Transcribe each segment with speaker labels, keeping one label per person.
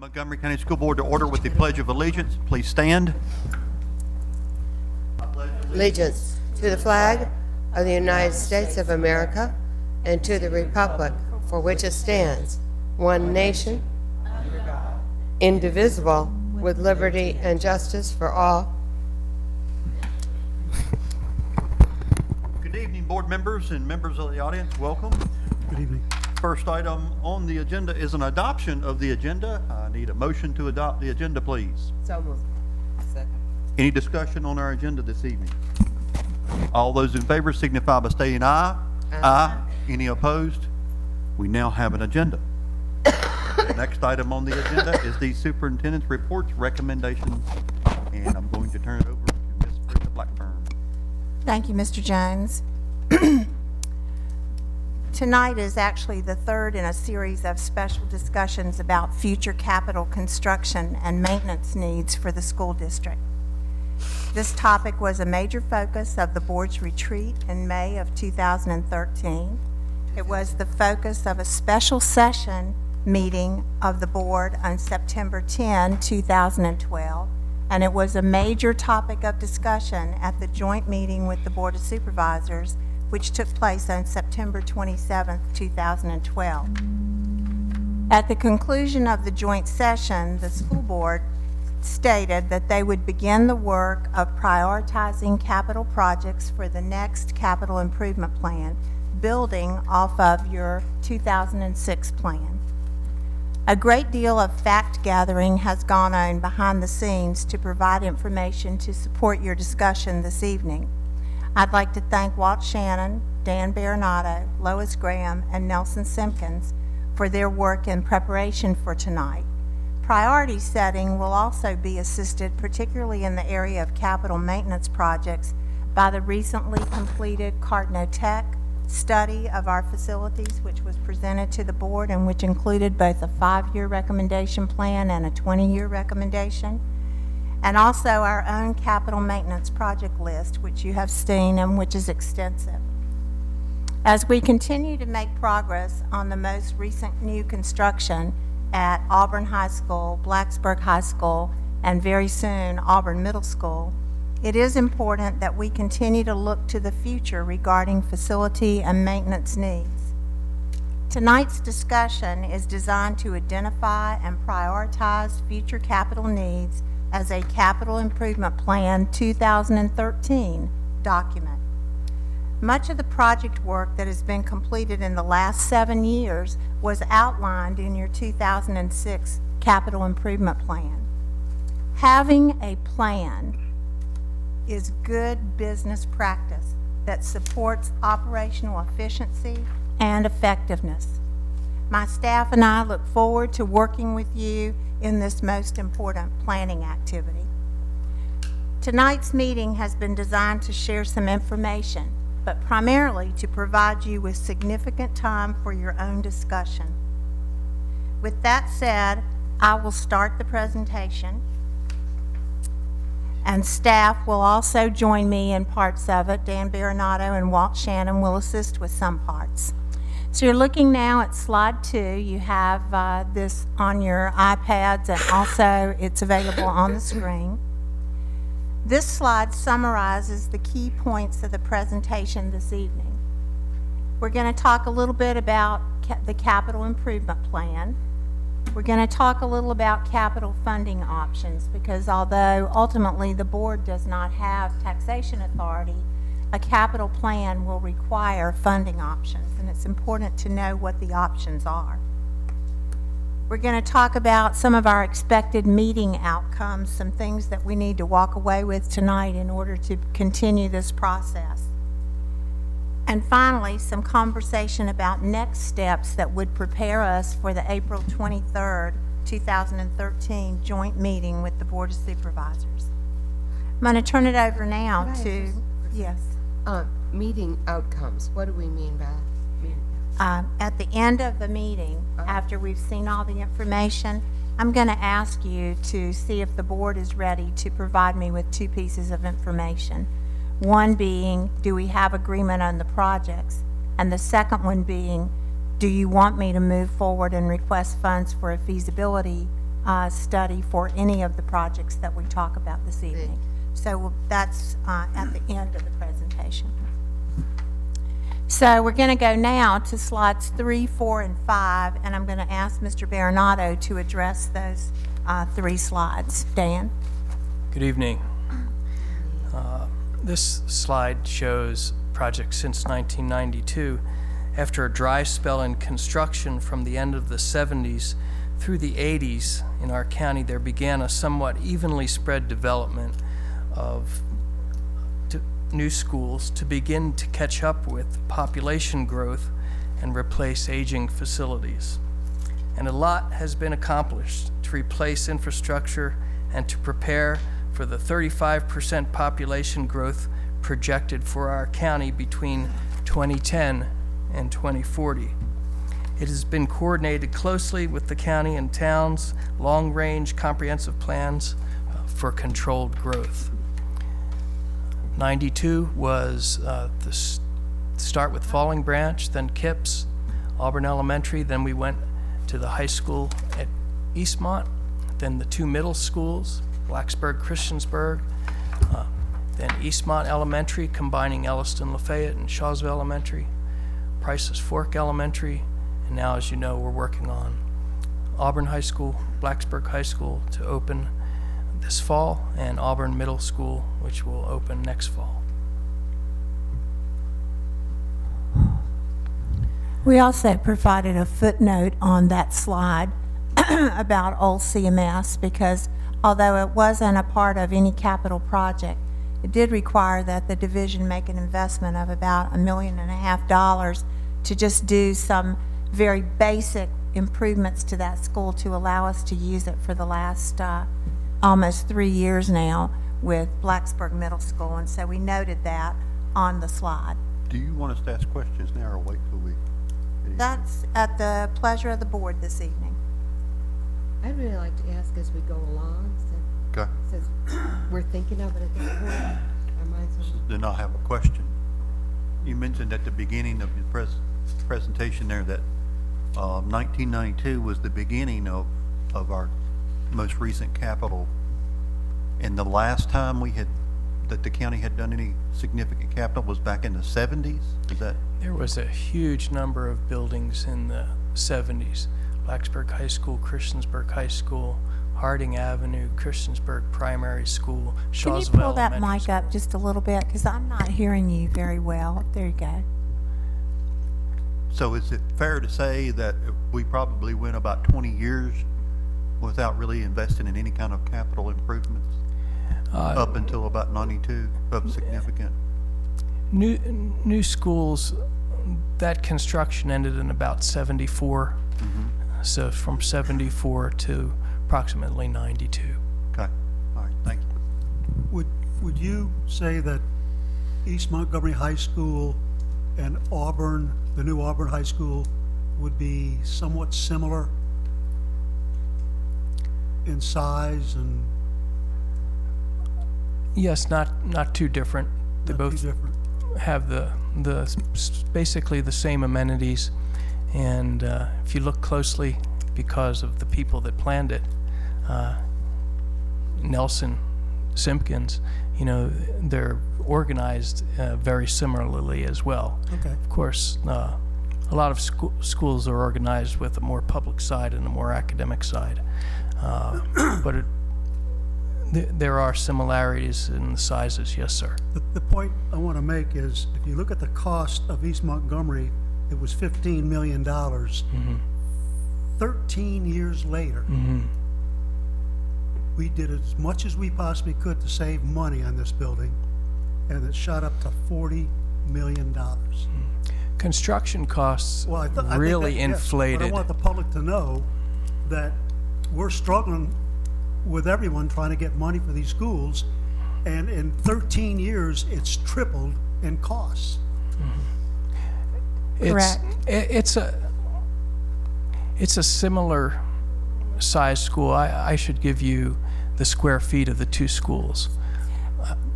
Speaker 1: Montgomery County School Board to order with the Pledge of Allegiance. Please stand.
Speaker 2: Allegiance to the flag of the United States of America and to the republic for which it stands, one nation, indivisible, with liberty and justice for all.
Speaker 1: Good evening, board members and members of the audience. Welcome.
Speaker 3: Good evening.
Speaker 1: First item on the agenda is an adoption of the agenda. I need a motion to adopt the agenda, please.
Speaker 2: So moved. Second.
Speaker 1: Any discussion on our agenda this evening? All those in favor signify by stating aye. Aye. Any opposed? We now have an agenda. The next item on the agenda is the superintendent's reports, recommendations, and I'm going to turn it over to Ms. Brenda Blackburn.
Speaker 4: Thank you, Mr. Jones. Tonight is actually the third in a series of special discussions about future capital construction and maintenance needs for the school district. This topic was a major focus of the board's retreat in May of 2013. It was the focus of a special session meeting of the board on September 10, 2012, and it was a major topic of discussion at the joint meeting with the Board of Supervisors, which took place on September 27, 2012. At the conclusion of the joint session, the school board stated that they would begin the work of prioritizing capital projects for the next capital improvement plan, building off of your 2006 plan. A great deal of fact gathering has gone on behind the scenes to provide information to support your discussion this evening. I'd like to thank Walt Shannon, Dan Baronato, Lois Graham, and Nelson Simpkins for their work in preparation for tonight. Priority setting will also be assisted, particularly in the area of capital maintenance projects, by the recently completed Cardinotech study of our facilities, which was presented to the board and which included both a 5-year recommendation plan and a 20-year recommendation, and also our own capital maintenance project list, which you have seen and which is extensive. As we continue to make progress on the most recent new construction at Auburn High School, Blacksburg High School, and very soon Auburn Middle School, it is important that we continue to look to the future regarding facility and maintenance needs. Tonight's discussion is designed to identify and prioritize future capital needs as a Capital Improvement Plan 2013 document. Much of the project work that has been completed in the last 7 years was outlined in your 2006 Capital Improvement Plan. Having a plan is good business practice that supports operational efficiency and effectiveness. My staff and I look forward to working with you in this most important planning activity. Tonight's meeting has been designed to share some information, but primarily to provide you with significant time for your own discussion. With that said, I will start the presentation, and staff will also join me in parts of it. Dan Baronato and Walt Shannon will assist with some parts. So you're looking now at slide 2. You have this on your iPads, and also it's available on the screen. This slide summarizes the key points of the presentation this evening. We're going to talk a little bit about the capital improvement plan. We're going to talk a little about capital funding options, because although ultimately the board does not have taxation authority, a capital plan will require funding options, and it's important to know what the options are. We're going to talk about some of our expected meeting outcomes, some things that we need to walk away with tonight in order to continue this process. And finally, some conversation about next steps that would prepare us for the April 23rd, 2013 joint meeting with the Board of Supervisors. I'm going to turn it over now to, yes.
Speaker 2: Meeting outcomes. What do we mean by meeting?
Speaker 4: At the end of the meeting, after we've seen all the information, I'm going to ask you to see if the board is ready to provide me with 2 pieces of information. One being, do we have agreement on the projects? And the second one being, do you want me to move forward and request funds for a feasibility study for any of the projects that we talk about this evening. So that's at the end of the presentation. So we're going to go now to slides 3, 4, and 5, and I'm going to ask Mr. Baronato to address those 3 slides. Dan?
Speaker 3: Good evening. This slide shows projects since 1992. After a dry spell in construction from the end of the 70s through the 80s in our county, there began a somewhat evenly spread development of new schools to begin to catch up with population growth and replace aging facilities. And a lot has been accomplished to replace infrastructure and to prepare for the 35% population growth projected for our county between 2010 and 2040. It has been coordinated closely with the county and towns' long-range comprehensive plans for controlled growth. 92 was the start with Falling Branch, then Kips, Auburn Elementary, then we went to the high school at Eastmont, then the 2 middle schools, Blacksburg, Christiansburg, then Eastmont Elementary, combining Elliston, Lafayette, and Shawsville Elementary, Price's Fork Elementary, and now, as you know, we're working on Auburn High School, Blacksburg High School to open this fall, and Auburn Middle School, which will open next fall.
Speaker 4: We also provided a footnote on that slide about old CMS because although it wasn't a part of any capital project, it did require that the division make an investment of about $1.5 million to just do some very basic improvements to that school to allow us to use it for the last almost 3 years now with Blacksburg Middle School, and so we noted that on the slide.
Speaker 1: Do you want us to ask questions now or wait till we?
Speaker 4: That's at the pleasure of the board this evening.
Speaker 2: I'd really like to ask as we go along,
Speaker 1: Okay.
Speaker 2: since we're thinking of it at that point. Our minds are...
Speaker 1: Then I have a question. You mentioned at the beginning of your presentation there that 1992 was the beginning of our most recent capital, and the last time that the county had done any significant capital was back in the 70s. Is that?
Speaker 3: There was a huge number of buildings in the 70s. Blacksburg High School, Christiansburg High School, Harding Avenue, Christiansburg Primary School, Shawsville
Speaker 4: Can you pull that
Speaker 3: Elementary
Speaker 4: mic up just a little bit, because I'm not hearing you very well. There you go.
Speaker 1: So is it fair to say that we probably went about 20 years without really investing in any kind of capital improvements up until about 92 of significant?
Speaker 3: New schools, that construction ended in about 74.
Speaker 1: Mm-hmm.
Speaker 3: So from 74 to approximately 92.
Speaker 1: Okay. All right. Thank you.
Speaker 5: Would you say that East Montgomery High School and Auburn, the new Auburn High School, would be somewhat similar in size and?
Speaker 3: Yes, not too different. They both have basically the same amenities, and if you look closely, because of the people that planned it, Nelson, Simpkins, you know, they're organized very similarly as well.
Speaker 5: Okay.
Speaker 3: Of course, a lot of schools are organized with a more public side and a more academic side, but there are similarities in the sizes, yes, sir.
Speaker 5: The point I want to make is, if you look at the cost of East Montgomery, it was $15 million.
Speaker 3: Mm-hmm.
Speaker 5: 13 years later,
Speaker 3: Mm-hmm.
Speaker 5: we did as much as we possibly could to save money on this building, and it shot up to $40 million.
Speaker 3: Construction costs
Speaker 5: Well, I think
Speaker 3: really
Speaker 5: that, yes,
Speaker 3: inflated.
Speaker 5: but I want the public to know that we're struggling with everyone trying to get money for these schools, and in 13 years, it's tripled in costs.
Speaker 4: Correct.
Speaker 3: It's a similar size school. I should give you the square feet of the two schools.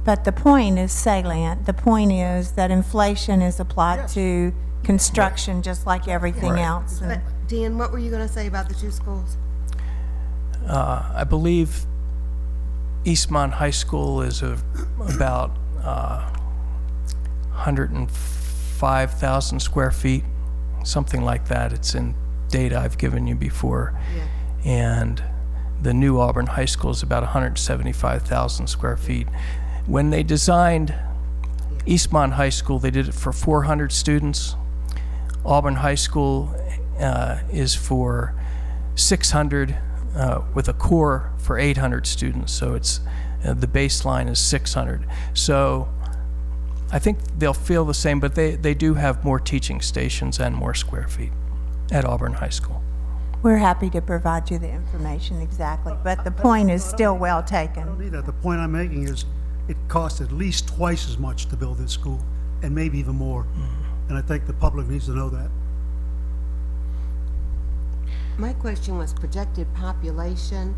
Speaker 4: But the point is salient. The point is that inflation is applied
Speaker 5: Yes.
Speaker 4: to construction just like everything
Speaker 3: Right.
Speaker 4: else.
Speaker 2: But Dan, what were you going to say about the two schools?
Speaker 3: I believe Eastmont High School is about 105,000 square feet, something like that. It's in data I've given you before.
Speaker 2: Yeah.
Speaker 3: And the new Auburn High School is about 175,000 square feet. When they designed Eastmont High School, they did it for 400 students. Auburn High School is for 600 with a core for 800 students. So it's the baseline is 600. So I think they'll feel the same, but they do have more teaching stations and more square feet at Auburn High School.
Speaker 4: We're happy to provide you the information exactly, but the point is still well
Speaker 5: I don't
Speaker 4: taken.
Speaker 5: need that. The point I'm making is it costs at least twice as much to build this school, and maybe even more. And I think the public needs to know that.
Speaker 2: My question was projected population.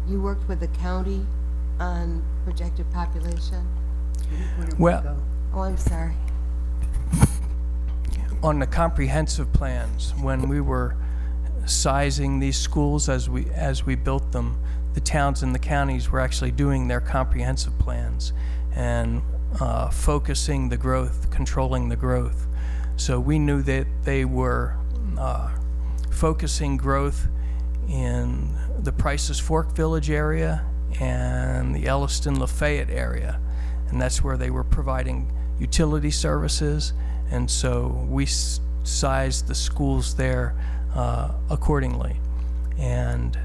Speaker 2: You worked with the county on projected population?
Speaker 3: Well,
Speaker 2: Oh, I'm sorry.
Speaker 3: on the comprehensive plans, when we were sizing these schools as we built them, the towns and the counties were actually doing their comprehensive plans and focusing the growth, controlling the growth. So we knew that they were focusing growth in the Price's Fork Village area and the Elliston-Lafayette area, and that's where they were providing utility services, and so we sized the schools there accordingly. And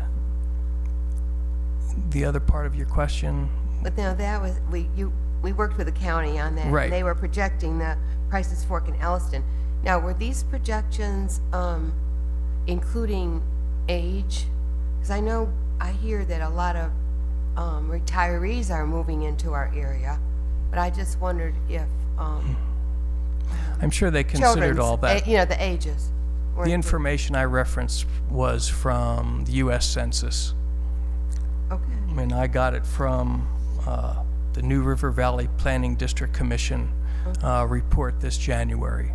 Speaker 3: the other part of your question?
Speaker 2: But now that was, we worked with the county on that.
Speaker 3: Right.
Speaker 2: And they were projecting the Price's Fork in Elliston. Now, were these projections including age? Because I hear that a lot of retirees are moving into our area, but I just wondered if
Speaker 3: I'm sure they considered all that.
Speaker 2: The ages.
Speaker 3: The information I referenced was from the U.S. Census.
Speaker 2: Okay.
Speaker 3: And I got it from the New River Valley Planning District Commission report this January.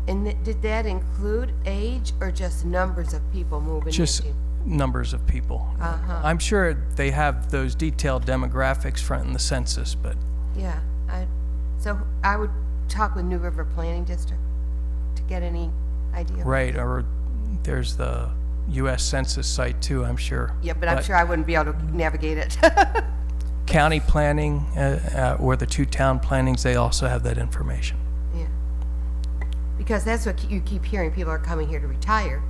Speaker 2: And did that include age or just numbers of people moving
Speaker 3: Just
Speaker 2: into?
Speaker 3: numbers of people. I'm sure they have those detailed demographics front in the census, but
Speaker 2: Yeah. So I would talk with New River Planning District to get any idea.
Speaker 3: right, or there's the U.S. Census site too, I'm sure.
Speaker 2: Yeah, but I'm sure I wouldn't be able to navigate it.
Speaker 3: County planning or the two town plannings, they also have that information.
Speaker 2: Yeah. Because that's what you keep hearing, people are coming here to retire.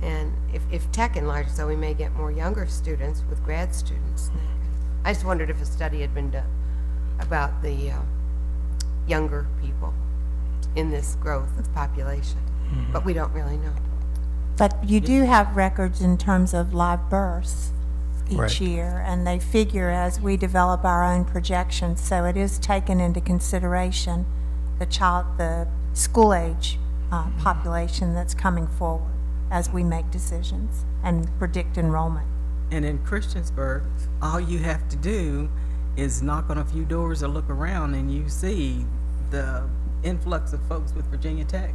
Speaker 2: And if tech enlarges, so we may get more younger students with grad students. I just wondered if a study had been done about the younger people in this growth of population. But we don't really know.
Speaker 4: But you do have records in terms of live births each
Speaker 3: Right.
Speaker 4: year, and they figure as we develop our own projections, so it is taken into consideration the school age population that's coming forward as we make decisions and predict enrollment.
Speaker 6: And in Christiansburg, all you have to do is knock on a few doors or look around and you see the influx of folks with Virginia Tech,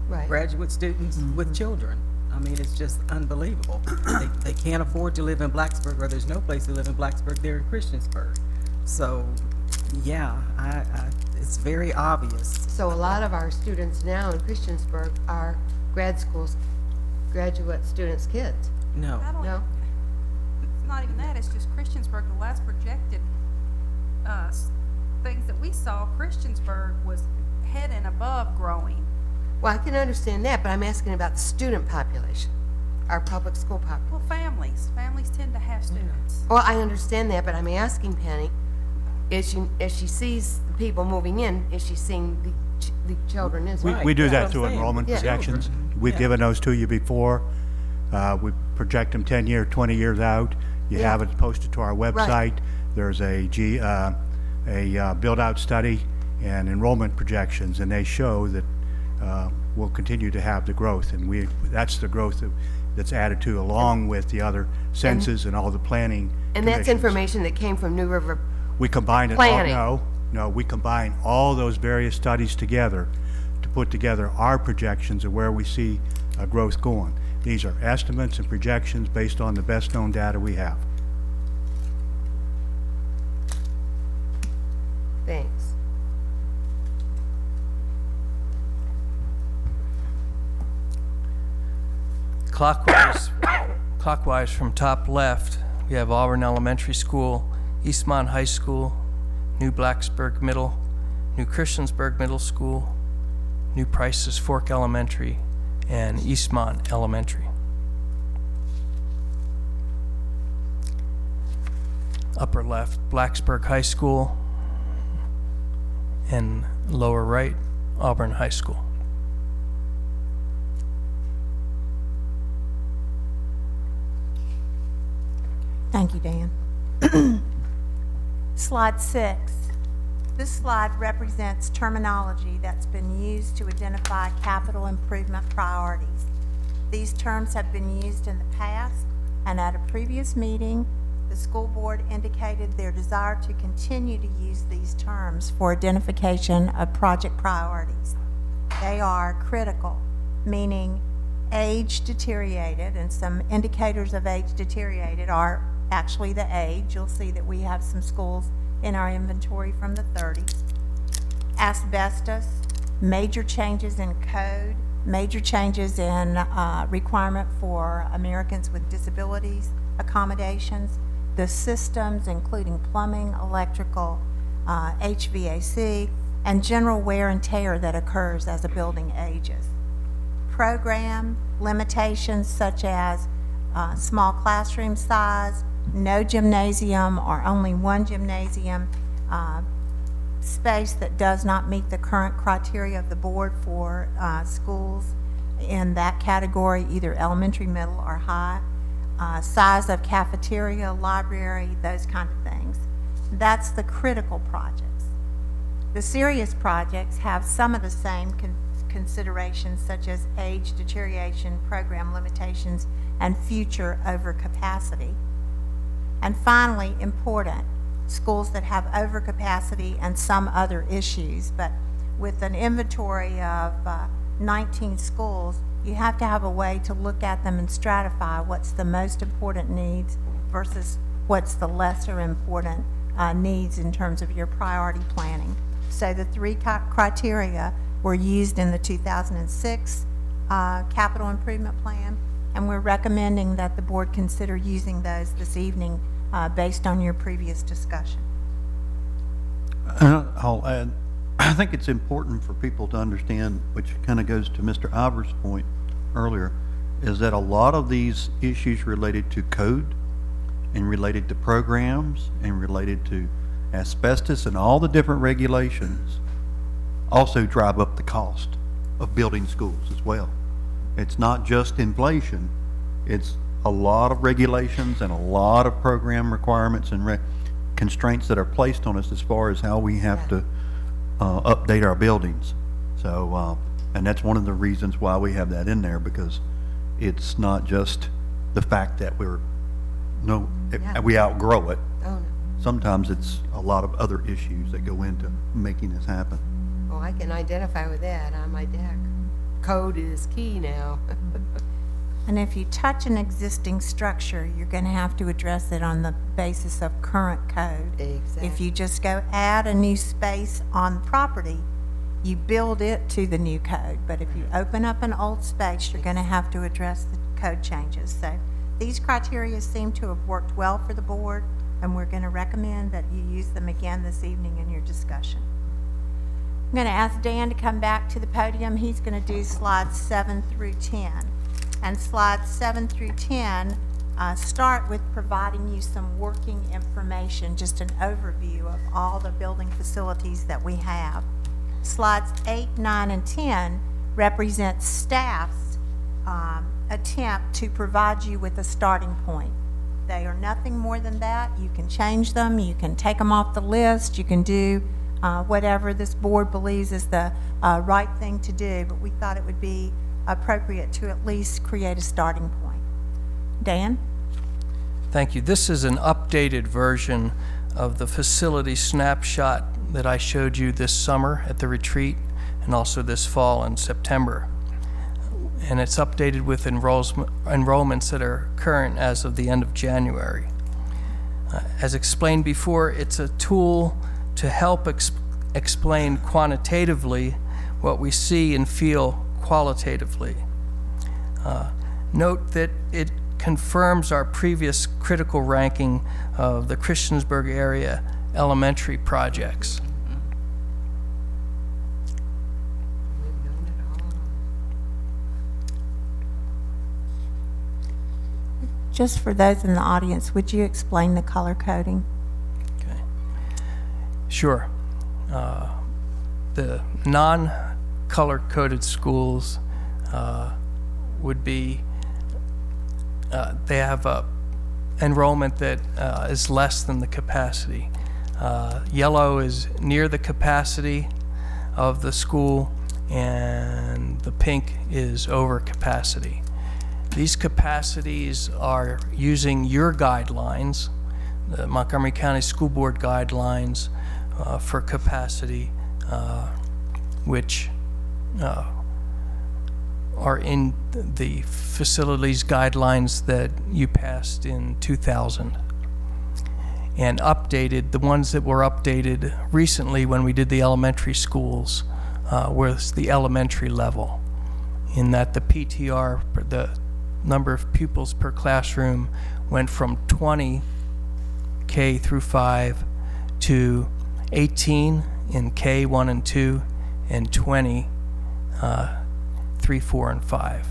Speaker 2: Right.
Speaker 6: graduate students with children. I mean, it's just unbelievable. They can't afford to live in Blacksburg, or there's no place to live in Blacksburg. They're in Christiansburg. So, yeah, it's very obvious.
Speaker 2: So a lot of our students now in Christiansburg are grad schools, graduate students' kids.
Speaker 6: No.
Speaker 7: I don't,
Speaker 2: No?
Speaker 7: It's not even that, it's just Christiansburg, the last projected things that we saw, Christiansburg was head and above growing.
Speaker 2: Well, I can understand that, but I'm asking about the student population, our public school population.
Speaker 7: Well, families tend to have students.
Speaker 2: Well, I understand that, but I'm asking Penny, as she sees the people moving in, is she seeing the children as well?
Speaker 6: Right.
Speaker 8: We do
Speaker 6: that's
Speaker 8: that
Speaker 6: what
Speaker 8: through
Speaker 6: I'm saying.
Speaker 8: enrollment
Speaker 2: Yeah.
Speaker 8: projections. We've
Speaker 6: Yeah.
Speaker 8: given those to you before. We project them 10 years, 20 years out. You
Speaker 2: Yeah.
Speaker 8: have it posted to our website. There's a build-out study and enrollment projections, and they show that we'll continue to have the growth, and that's the growth that's added to, along with the other census and all the planning
Speaker 2: And that's
Speaker 8: commissions.
Speaker 2: information that came from New River.
Speaker 8: We combine it all,
Speaker 2: Planning.
Speaker 8: no, we combine all those various studies together to put together our projections of where we see growth going. These are estimates and projections based on the best known data we have.
Speaker 2: Thanks.
Speaker 3: Clockwise from top left, we have Auburn Elementary School, Eastmont High School, New Blacksburg Middle, New Christiansburg Middle School, New Prices Fork Elementary, and Eastmont Elementary. Upper left, Blacksburg High School, and lower right, Auburn High School.
Speaker 4: Thank you, Dan. Slide 6. This slide represents terminology that's been used to identify capital improvement priorities. These terms have been used in the past, and at a previous meeting, the school board indicated their desire to continue to use these terms for identification of project priorities. They are critical, meaning age deteriorated, and some indicators of age deteriorated are actually the age. You'll see that we have some schools in our inventory from the 30s. Asbestos, major changes in code, major changes in requirement for Americans with disabilities, accommodations, the systems including plumbing, electrical, HVAC, and general wear and tear that occurs as a building ages. Program limitations such as small classroom size, no gymnasium or only one gymnasium, space that does not meet the current criteria of the board for schools in that category, either elementary, middle, or high, size of cafeteria, library, those kind of things. That's the critical projects. The serious projects have some of the same considerations such as age deterioration, program limitations, and future overcapacity. And finally, important, schools that have overcapacity and some other issues. But with an inventory of 19 schools, you have to have a way to look at them and stratify what's the most important needs versus what's the lesser important needs in terms of your priority planning. So the 3 criteria were used in the 2006 capital improvement plan, and we're recommending that the board consider using those this evening based on your previous discussion.
Speaker 1: I'll add, I think it's important for people to understand, which kind of goes to Mr. Ivor's point earlier, is that a lot of these issues related to code and related to programs and related to asbestos and all the different regulations also drive up the cost of building schools as well. It's not just inflation, it's a lot of regulations and a lot of program requirements and constraints that are placed on us as far as how we have to update our buildings. So, and that's one of the reasons why we have that in there, because it's not just the fact that we outgrow it.
Speaker 2: Oh, no.
Speaker 1: Sometimes it's a lot of other issues that go into making this happen.
Speaker 2: Well, I can identify with that on my deck. Code is key now.
Speaker 4: And if you touch an existing structure, you're going to have to address it on the basis of current code.
Speaker 2: Exactly.
Speaker 4: If you just go add a new space on property, you build it to the new code. But if you open up an old space, you're going to have to address the code changes. So these criteria seem to have worked well for the board, and we're going to recommend that you use them again this evening in your discussion. I'm going to ask Dan to come back to the podium. He's going to do slides 7 through 10. And slides 7 through 10 start with providing you some working information, just an overview of all the building facilities that we have. Slides 8, 9, and 10 represent staff's attempt to provide you with a starting point. They are nothing more than that. You can change them, you can take them off the list, you can do whatever this board believes is the right thing to do, but we thought it would be appropriate to at least create a starting point. Dan?
Speaker 3: Thank you. This is an updated version of the facility snapshot that I showed you this summer at the retreat and also this fall in September. and it's updated with enrollments that are current as of the end of January. As explained before, it's a tool to help explain quantitatively what we see and feel qualitatively. Note that it confirms our previous critical ranking of the Christiansburg area elementary projects.
Speaker 4: Just for those in the audience, would you explain the color coding?
Speaker 3: Okay. Sure. The non-color coded schools would be, they have a enrollment that is less than the capacity. Yellow is near the capacity of the school, and the pink is over capacity. These capacities are using your guidelines, the Montgomery County School Board guidelines for capacity, which are in the facilities guidelines that you passed in 2000 and updated. The ones that were updated recently when we did the elementary schools was the elementary level, in that the PTR, the number of pupils per classroom, went from 20 K through 5 to 18 in K 1 and 2 and 20 3, 4, and 5.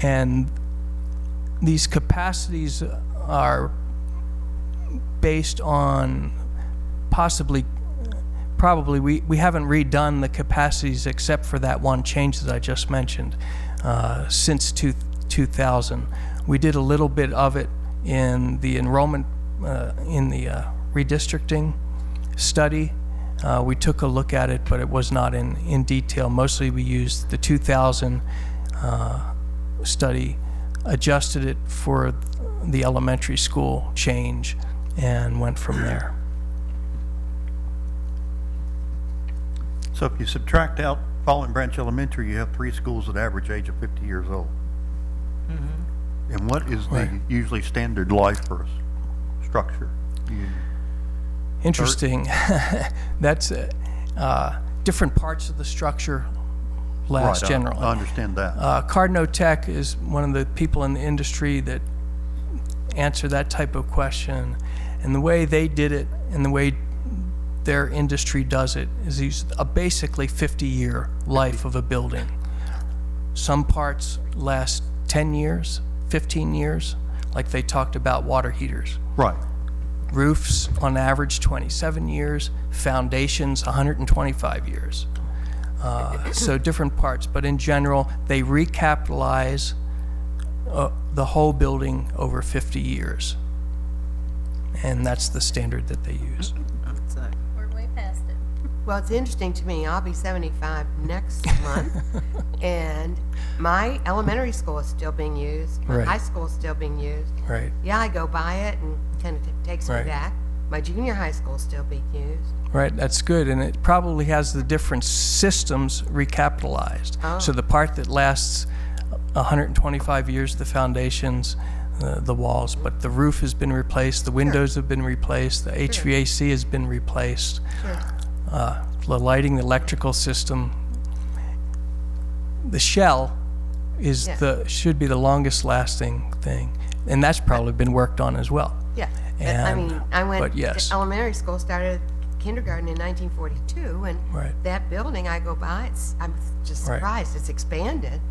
Speaker 3: And these capacities are based on probably we haven't redone the capacities except for that one change that I just mentioned since 2000. We did a little bit of it in the enrollment in the redistricting study. We took a look at it, but it was not in detail. Mostly we used the 2000 study, adjusted it for the elementary school change, and went from there.
Speaker 1: So if you subtract out Fallen Branch Elementary, you have 3 schools that average age of 50 years old. Mm-hmm. And what is the usually standard life for a structure?
Speaker 3: Interesting. That's different parts of the structure last
Speaker 1: right,
Speaker 3: generally.
Speaker 1: I understand that.
Speaker 3: Cardno Tech is one of the people in the industry that answer that type of question. And the way they did it and the way their industry does it is use a basically 50-year life of a building. Some parts last 10 years, 15 years, like they talked about water heaters.
Speaker 1: Right.
Speaker 3: Roofs, on average, 27 years. Foundations, 125 years. So different parts, but in general, they recapitalize the whole building over 50 years. And that's the standard that they use.
Speaker 9: We're way past it.
Speaker 2: Well, it's interesting to me. I'll be 75 next month, and my elementary school is still being used. My
Speaker 3: Right.
Speaker 2: high school is still being used.
Speaker 3: Right.
Speaker 2: Yeah, I go by it and kind of takes me
Speaker 3: Right.
Speaker 2: back. My junior high school is still being used.
Speaker 3: Right, that's good, and it probably has the different systems recapitalized.
Speaker 2: Oh.
Speaker 3: So the part that lasts 125 years, the foundations, the walls, but the roof has been replaced, the windows have been replaced, the HVAC has been replaced, the lighting, the electrical system. The shell is should be the longest lasting thing, and that's probably been worked on as well.
Speaker 2: Yeah, but, I
Speaker 3: And-
Speaker 2: mean, I went
Speaker 3: but yes.
Speaker 2: to elementary school, started kindergarten in 1942, and
Speaker 3: Right.
Speaker 2: that building I go by, I'm just
Speaker 3: Right.
Speaker 2: surprised it's expanded.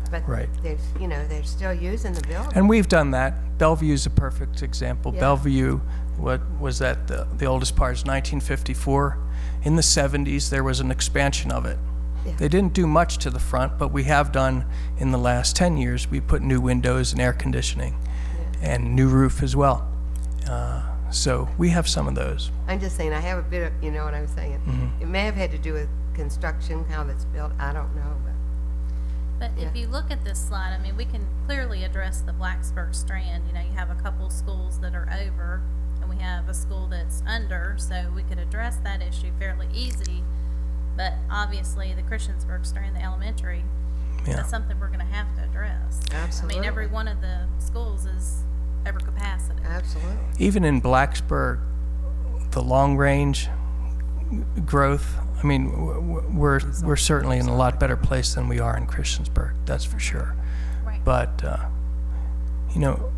Speaker 2: But
Speaker 3: Right.
Speaker 2: they're still using the building.
Speaker 3: And we've done that. Bellevue is a perfect example.
Speaker 2: Yeah.
Speaker 3: Bellevue, what was that? The oldest part is 1954. In the 70s, there was an expansion of it.
Speaker 2: Yeah.
Speaker 3: They didn't do much to the front, but we have done in the last 10 years. We put new windows and air conditioning and new roof as well. So we have some of those.
Speaker 2: I'm just saying, I have a bit of, you know what I'm saying?
Speaker 3: Mm-hmm.
Speaker 2: It may have had to do with construction, how that's built, I don't know,
Speaker 9: But if you look at this slide, I mean, we can clearly address the Blacksburg strand. You know, you have a couple schools that are over, and we have a school that's under, so we could address that issue fairly easy. But obviously, the Christiansburg strand, the elementary,
Speaker 3: Yeah.
Speaker 9: that's something we're gonna have to address.
Speaker 2: Absolutely.
Speaker 9: I mean, every one of the schools is over capacity.
Speaker 2: Absolutely.
Speaker 3: Even in Blacksburg, the long-range growth, I mean, we're certainly in a lot better place than we are in Christiansburg, that's for sure.
Speaker 9: Right.
Speaker 3: But, you know,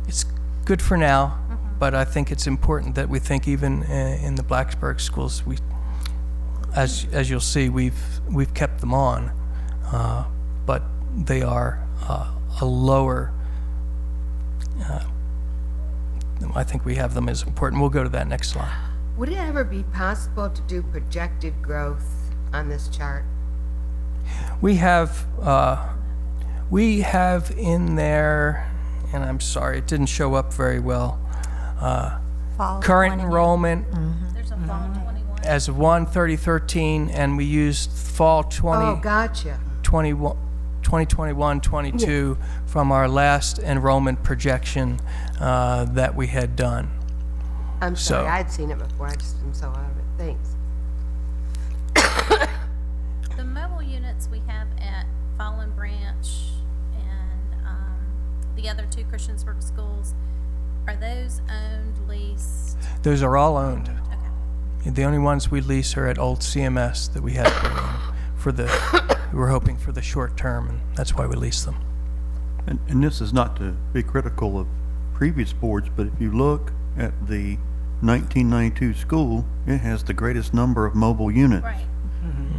Speaker 3: it's good for now, but I think it's important that we think even in the Blacksburg schools, as you'll see, we've kept them on, but they are a lower. I think we have them as important. We'll go to that next slide.
Speaker 2: Would it ever be possible to do projected growth on this chart?
Speaker 3: We have in there, and I'm sorry, it didn't show up very well.
Speaker 4: Fall
Speaker 3: Current
Speaker 4: 20.
Speaker 3: enrollment
Speaker 9: There's a fall 21.
Speaker 3: as of 1/30/13, and we used fall 20.
Speaker 2: Oh, gotcha.
Speaker 3: 2021-22 from our last enrollment projection that we had done.
Speaker 2: I'm sorry,
Speaker 3: So-
Speaker 2: I'd seen it before, I just am so out of it. Thanks.
Speaker 9: The mobile units we have at Fallen Branch and the other two Christiansburg schools, are those owned, leased?
Speaker 3: Those are all owned.
Speaker 9: Okay.
Speaker 3: The only ones we lease are at old CMS that we had for the, we were hoping for the short term, and that's why we lease them.
Speaker 1: And this is not to be critical of previous boards, but if you look at the 1992 school, it has the greatest number of mobile units.
Speaker 9: Right.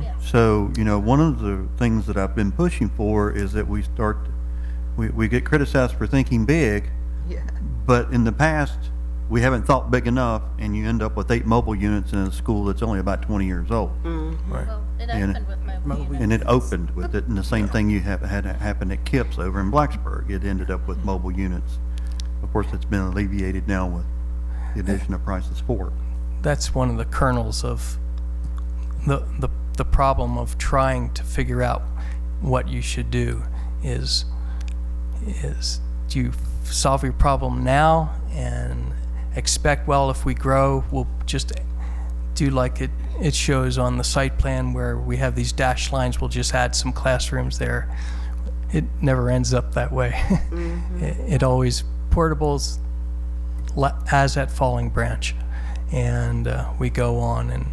Speaker 9: Yeah.
Speaker 1: So, you know, one of the things that I've been pushing for is that we get criticized for thinking big,
Speaker 2: Yeah.
Speaker 1: but in the past, we haven't thought big enough, and you end up with 8 mobile units in a school that's only about 20 years old.
Speaker 3: Right.
Speaker 9: Well, it
Speaker 1: And-
Speaker 9: opened with mobile units.
Speaker 1: And it opened with it, and the same thing you had happen at Kips over in Blacksburg. It ended up with mobile units. Of course, it's been alleviated now with the addition of Price's Fort.
Speaker 3: That's one of the kernels of the problem of trying to figure out what you should do is do you solve your problem now and expect, well, if we grow, we'll just do like it shows on the site plan where we have these dashed lines, we'll just add some classrooms there. It never ends up that way. It always portables as at Falling Branch, and we go on, and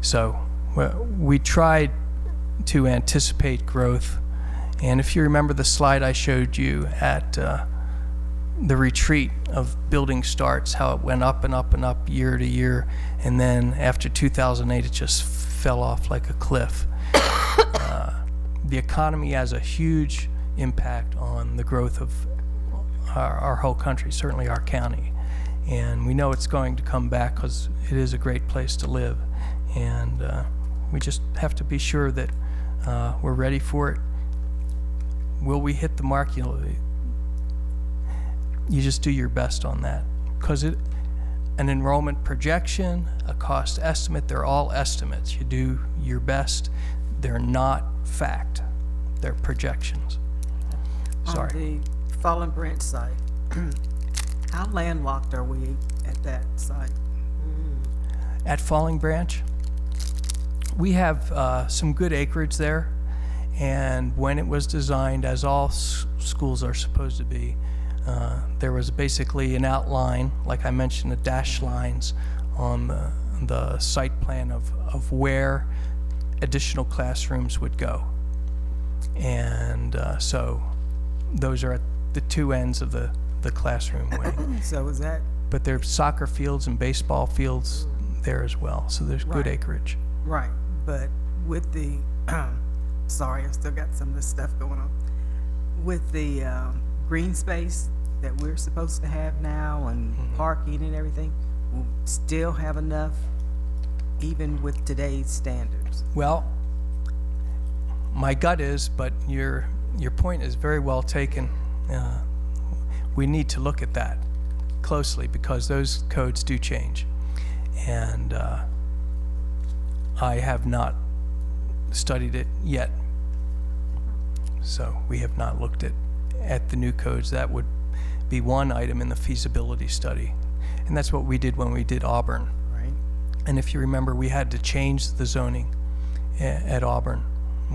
Speaker 3: so we tried to anticipate growth. And if you remember the slide I showed you at the retreat of building starts, how it went up and up and up year to year, and then after 2008 it just fell off like a cliff. The economy has a huge impact on the growth of our whole country, certainly our county, and we know it's going to come back because it is a great place to live, and we just have to be sure that we're ready for it. Will we hit the mark? You just do your best on that, because an enrollment projection, a cost estimate, they're all estimates. You do your best. They're not fact. They're projections. Sorry.
Speaker 6: On the Fallen Branch site, how landlocked are we at that site?
Speaker 3: At Falling Branch, we have some good acreage there, and when it was designed, as all schools are supposed to be, there was basically an outline, like I mentioned, the dashed lines on the site plan of where additional classrooms would go. And so those are at the two ends of the classroom wing.
Speaker 6: So is that
Speaker 3: But there's soccer fields and baseball fields there as well, so there's good
Speaker 6: Right.
Speaker 3: acreage.
Speaker 6: right? But with the, sorry, I still got some of this stuff going on. With the green space that we're supposed to have now and parking and everything, we'll still have enough, even with today's standards.
Speaker 3: Well, my gut is, but your point is very well taken. We need to look at that closely because those codes do change, and I have not studied it yet. So we have not looked at the new codes. That would be one item in the feasibility study, and that's what we did when we did Auburn.
Speaker 6: Right.
Speaker 3: And if you remember, we had to change the zoning at Auburn.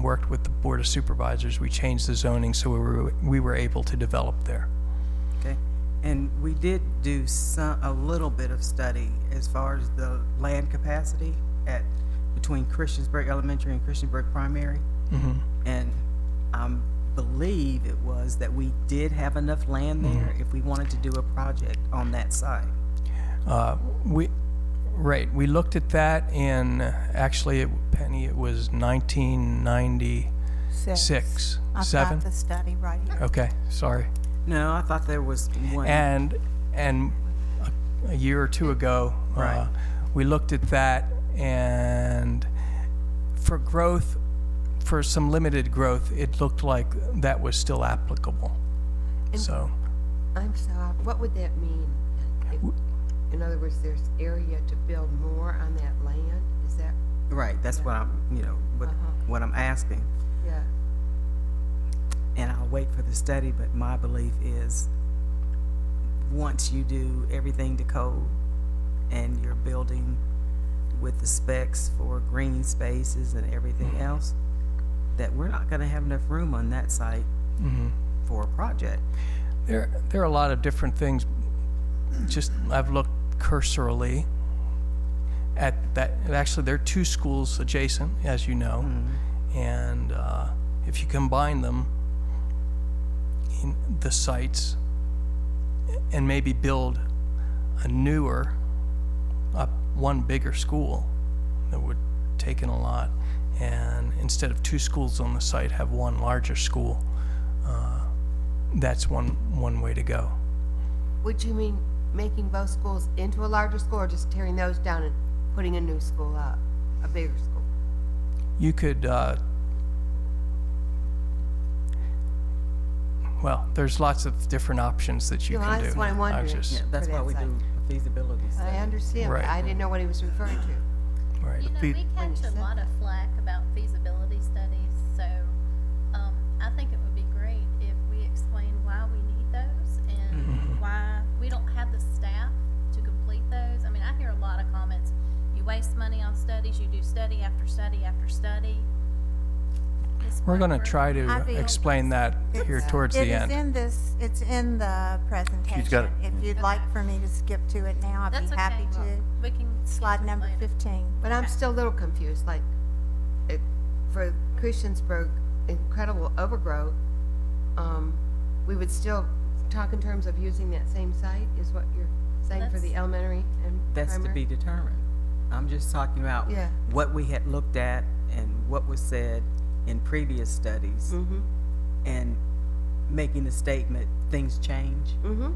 Speaker 3: Worked with the Board of Supervisors. We changed the zoning so we were able to develop there.
Speaker 6: Okay, and we did do a little bit of study as far as the land capacity between Christiansburg Elementary and Christiansburg Primary. And I believe it was that we did have enough land there if we wanted to do a project on that site.
Speaker 3: We looked at that in, actually, Penny, it was 1996.
Speaker 4: I've
Speaker 3: Seven?
Speaker 4: got the study right here.
Speaker 3: Okay, sorry.
Speaker 6: No, I thought there was one.
Speaker 3: And a year or two ago,
Speaker 6: Right.
Speaker 3: We looked at that, and for growth, for some limited growth, it looked like that was still applicable.
Speaker 2: And-
Speaker 3: So,
Speaker 2: I'm sorry, what would that mean? In other words, there's area to build more on that land? Is that,
Speaker 6: Right, that's what I'm, what I'm asking.
Speaker 2: yeah,
Speaker 6: And I'll wait for the study, but my belief is once you do everything to code and you're building with the specs for green spaces and everything else, that we're not gonna have enough room on that site for a project.
Speaker 3: there are a lot of different things. Just, I've looked cursorily at that. Actually, there are two schools adjacent, as you know, and if you combine them in the sites and maybe build a newer, one bigger school, that would take in a lot, and instead of two schools on the site, have one larger school. That's one way to go.
Speaker 2: would you mean making both schools into a larger school, or just tearing those down and putting a new school up, a bigger school?
Speaker 3: You could, well, there's lots of different options that you
Speaker 2: Yeah,
Speaker 3: can do.
Speaker 2: that's what I'm
Speaker 3: I was
Speaker 2: wondering.
Speaker 3: just-
Speaker 6: Yeah, that's
Speaker 2: For
Speaker 6: why
Speaker 2: that
Speaker 6: we
Speaker 2: site.
Speaker 6: do a feasibility study.
Speaker 2: I understand, but
Speaker 3: Right.
Speaker 2: I didn't know what he was referring to.
Speaker 3: Right.
Speaker 9: You know,
Speaker 1: Fe-
Speaker 9: we catch a lot of flack about feasibility studies, so I think it would be great if we explain why we need those and why we don't have the staff to complete those. I mean, I hear a lot of comments. You waste money on studies, you do study after study after study. This
Speaker 3: We're
Speaker 9: one
Speaker 3: going to
Speaker 9: we're-
Speaker 3: try to
Speaker 4: I think
Speaker 3: explain that here towards
Speaker 4: It
Speaker 3: the
Speaker 4: is
Speaker 3: end.
Speaker 4: in this, it's in the presentation.
Speaker 1: got it.
Speaker 4: If you'd like for me to skip to it now, I'd
Speaker 9: That's
Speaker 4: be
Speaker 9: okay.
Speaker 4: happy to.
Speaker 9: We can get
Speaker 4: Slide
Speaker 9: to it
Speaker 4: number
Speaker 9: later.
Speaker 4: 15.
Speaker 2: But I'm still a little confused, like, for Christiansburg, incredible overgrowth, we would still talk in terms of using that same site, is what you're saying for the
Speaker 9: That's-
Speaker 2: elementary and
Speaker 6: That's to
Speaker 2: primary?
Speaker 6: be determined. I'm just talking about
Speaker 2: Yeah.
Speaker 6: what we had looked at and what was said in previous studies
Speaker 2: Mm-hmm,
Speaker 6: and making the statement, things change.
Speaker 2: mm-hmm,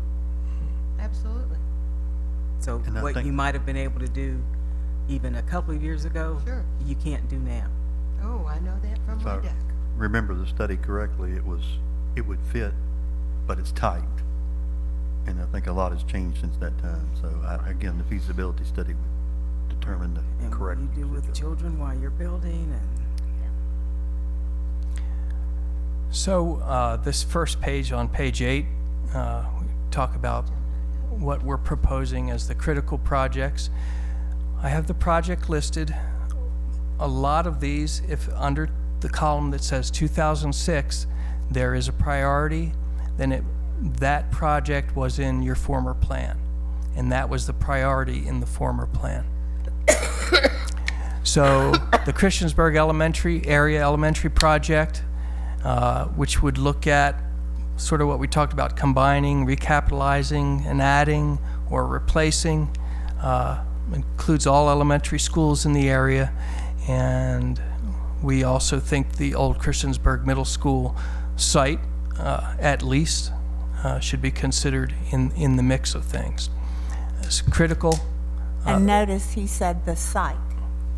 Speaker 2: absolutely,
Speaker 6: So
Speaker 1: And I
Speaker 6: what
Speaker 1: think-
Speaker 6: you might have been able to do even a couple of years ago,
Speaker 2: Sure.
Speaker 6: you can't do now.
Speaker 2: oh, I know that from
Speaker 1: If
Speaker 2: my
Speaker 1: I
Speaker 2: deck.
Speaker 1: remember the study correctly, it would fit, but it's tight. And I think a lot has changed since that time. So again, the feasibility study would determine the
Speaker 6: And
Speaker 1: correct.
Speaker 6: what you do with
Speaker 1: usage of it.
Speaker 6: children while you're building and
Speaker 3: So this first page on page 8, we talk about what we're proposing as the critical projects. I have the project listed. A lot of these, if under the column that says 2006, there is a priority, then that project was in your former plan, and that was the priority in the former plan. So the Christiansburg Elementary project, which would look at sort of what we talked about, combining, recapitalizing, and adding or replacing, includes all elementary schools in the area, and we also think the old Christiansburg Middle School site, at least, should be considered in the mix of things. It's critical.
Speaker 4: And notice he said the site,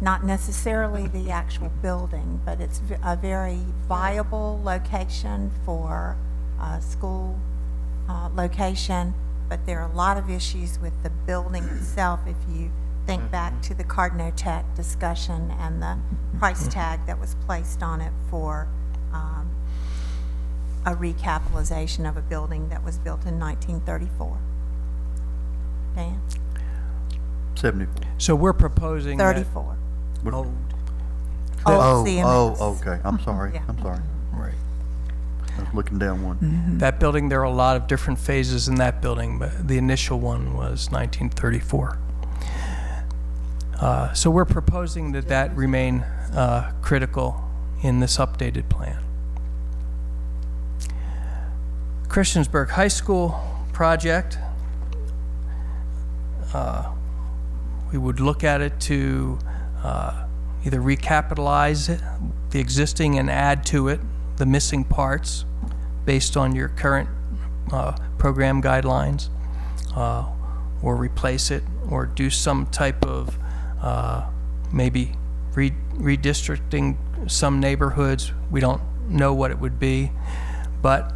Speaker 4: not necessarily the actual building, but it's a very viable location for a school location. But there are a lot of issues with the building itself if you think back to the Cardinotech discussion and the price tag that was placed on it for a recapitalization of a building that was built in 1934. Dan?
Speaker 1: 74.
Speaker 3: So we're proposing that
Speaker 4: 34.
Speaker 6: old.
Speaker 4: old CMS.
Speaker 1: Oh, okay, I'm sorry,
Speaker 4: Yeah.
Speaker 1: I'm sorry.
Speaker 3: Right.
Speaker 1: I was looking down one.
Speaker 3: That building, there are a lot of different phases in that building, but the initial one was 1934. So we're proposing that that remain critical in this updated plan. Christiansburg High School project, we would look at it to either recapitalize it, the existing, and add to it the missing parts based on your current program guidelines, or replace it, or do some type of maybe redistricting some neighborhoods. We don't know what it would be, but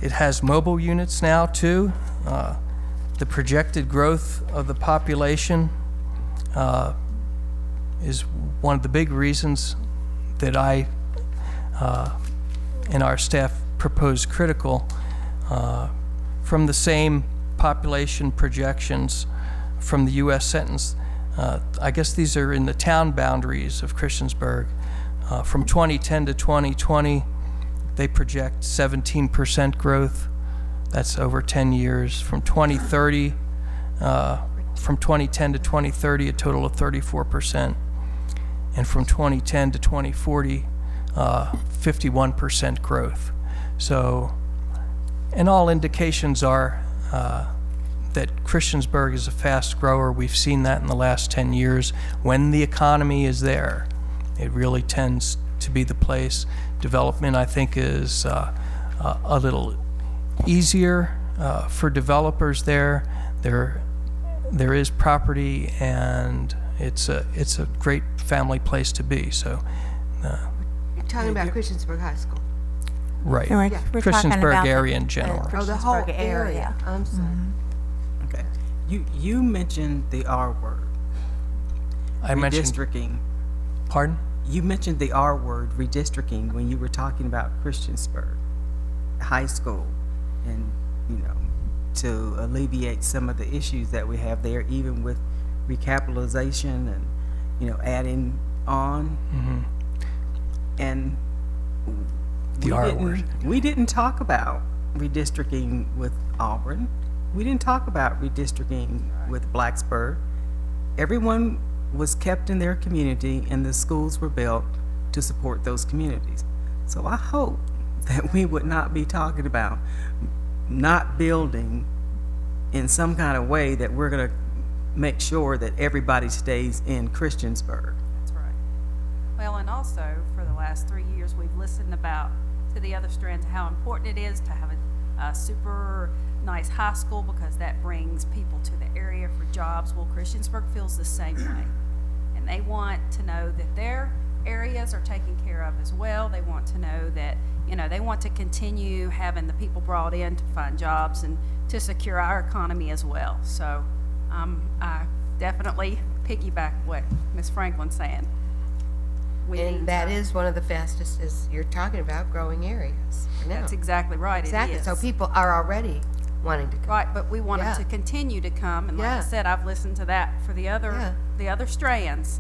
Speaker 3: it has mobile units now too. The projected growth of the population is one of the big reasons that I and our staff propose critical. From the same population projections from the U.S. Census, I guess these are in the town boundaries of Christiansburg. From 2010 to 2020, they project 17% growth. That's over 10 years. From 2030, from 2010 to 2030, a total of 34%. And from 2010 to 2040, 51% growth. So, and all indications are that Christiansburg is a fast grower. We've seen that in the last 10 years. When the economy is there, it really tends to be the place. Development, I think, is a little easier for developers there. There is property, and it's a great family place to be. So,
Speaker 2: You're talking about Christiansburg High School.
Speaker 3: right,
Speaker 4: We're talking
Speaker 3: Christiansburg
Speaker 4: about
Speaker 3: area in general.
Speaker 2: Oh, the whole
Speaker 4: Christiansburg
Speaker 2: area. I'm sorry.
Speaker 6: Okay. You mentioned the R word,
Speaker 3: I mentioned,
Speaker 6: redistricting.
Speaker 3: pardon?
Speaker 6: You mentioned the R word, redistricting, when you were talking about Christiansburg High School, and, you know, to alleviate some of the issues that we have there, even with recapitalization and, you know, adding on. And
Speaker 3: The R word.
Speaker 6: we didn't talk about redistricting with Auburn. We didn't talk about redistricting with Blacksburg. Everyone was kept in their community, and the schools were built to support those communities. So I hope that we would not be talking about not building in some kind of way that we're going to make sure that everybody stays in Christiansburg.
Speaker 7: That's right. Well, and also, for the last 3 years, we've listened to the other strands, how important it is to have a super nice high school, because that brings people to the area for jobs. Well, Christiansburg feels the same way. And they want to know that their areas are taken care of as well. They want to know that, you know, they want to continue having the people brought in to find jobs and to secure our economy as well. So I definitely piggyback what Ms. Franklin's saying.
Speaker 2: And that is one of the fastest, as you're talking about, growing areas now.
Speaker 7: That's exactly right.
Speaker 2: Exactly.
Speaker 7: It is.
Speaker 2: So people are already wanting to come.
Speaker 7: Right, but we want
Speaker 2: Yeah.
Speaker 7: them to continue to come, and like I
Speaker 2: Yeah.
Speaker 7: said, I've listened to that for the other strands,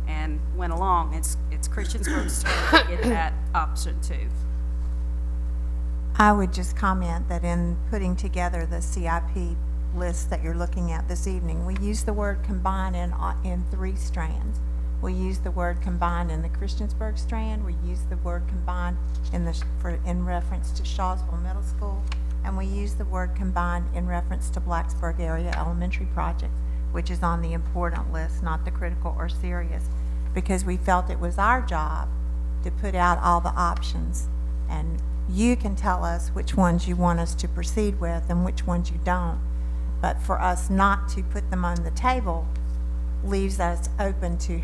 Speaker 7: and went along. It's Christiansburg's turn to get that option too.
Speaker 4: I would just comment that in putting together the CIP list that you're looking at this evening, we use the word combine in 3 strands. We use the word combine in the Christiansburg strand. We use the word combine in reference to Shawsville Middle School, and we use the word combine in reference to Blacksburg area elementary projects, which is on the important list, not the critical or serious, because we felt it was our job to put out all the options, and you can tell us which ones you want us to proceed with and which ones you don't. But for us not to put them on the table leaves us open to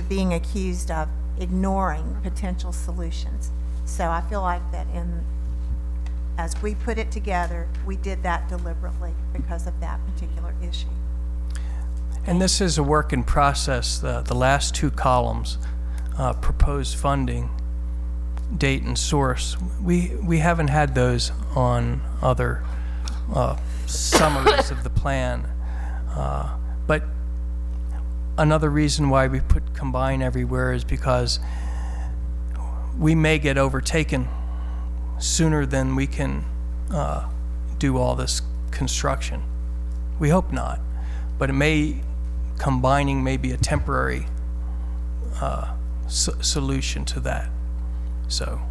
Speaker 4: being accused of ignoring potential solutions. So I feel like that as we put it together, we did that deliberately because of that particular issue.
Speaker 3: And this is a work in process. The last 2 columns, proposed funding, date and source. We haven't had those on other summaries of the plan. But another reason why we put combine everywhere is because we may get overtaken sooner than we can do all this construction. We hope not, but combining may be a temporary solution to that. So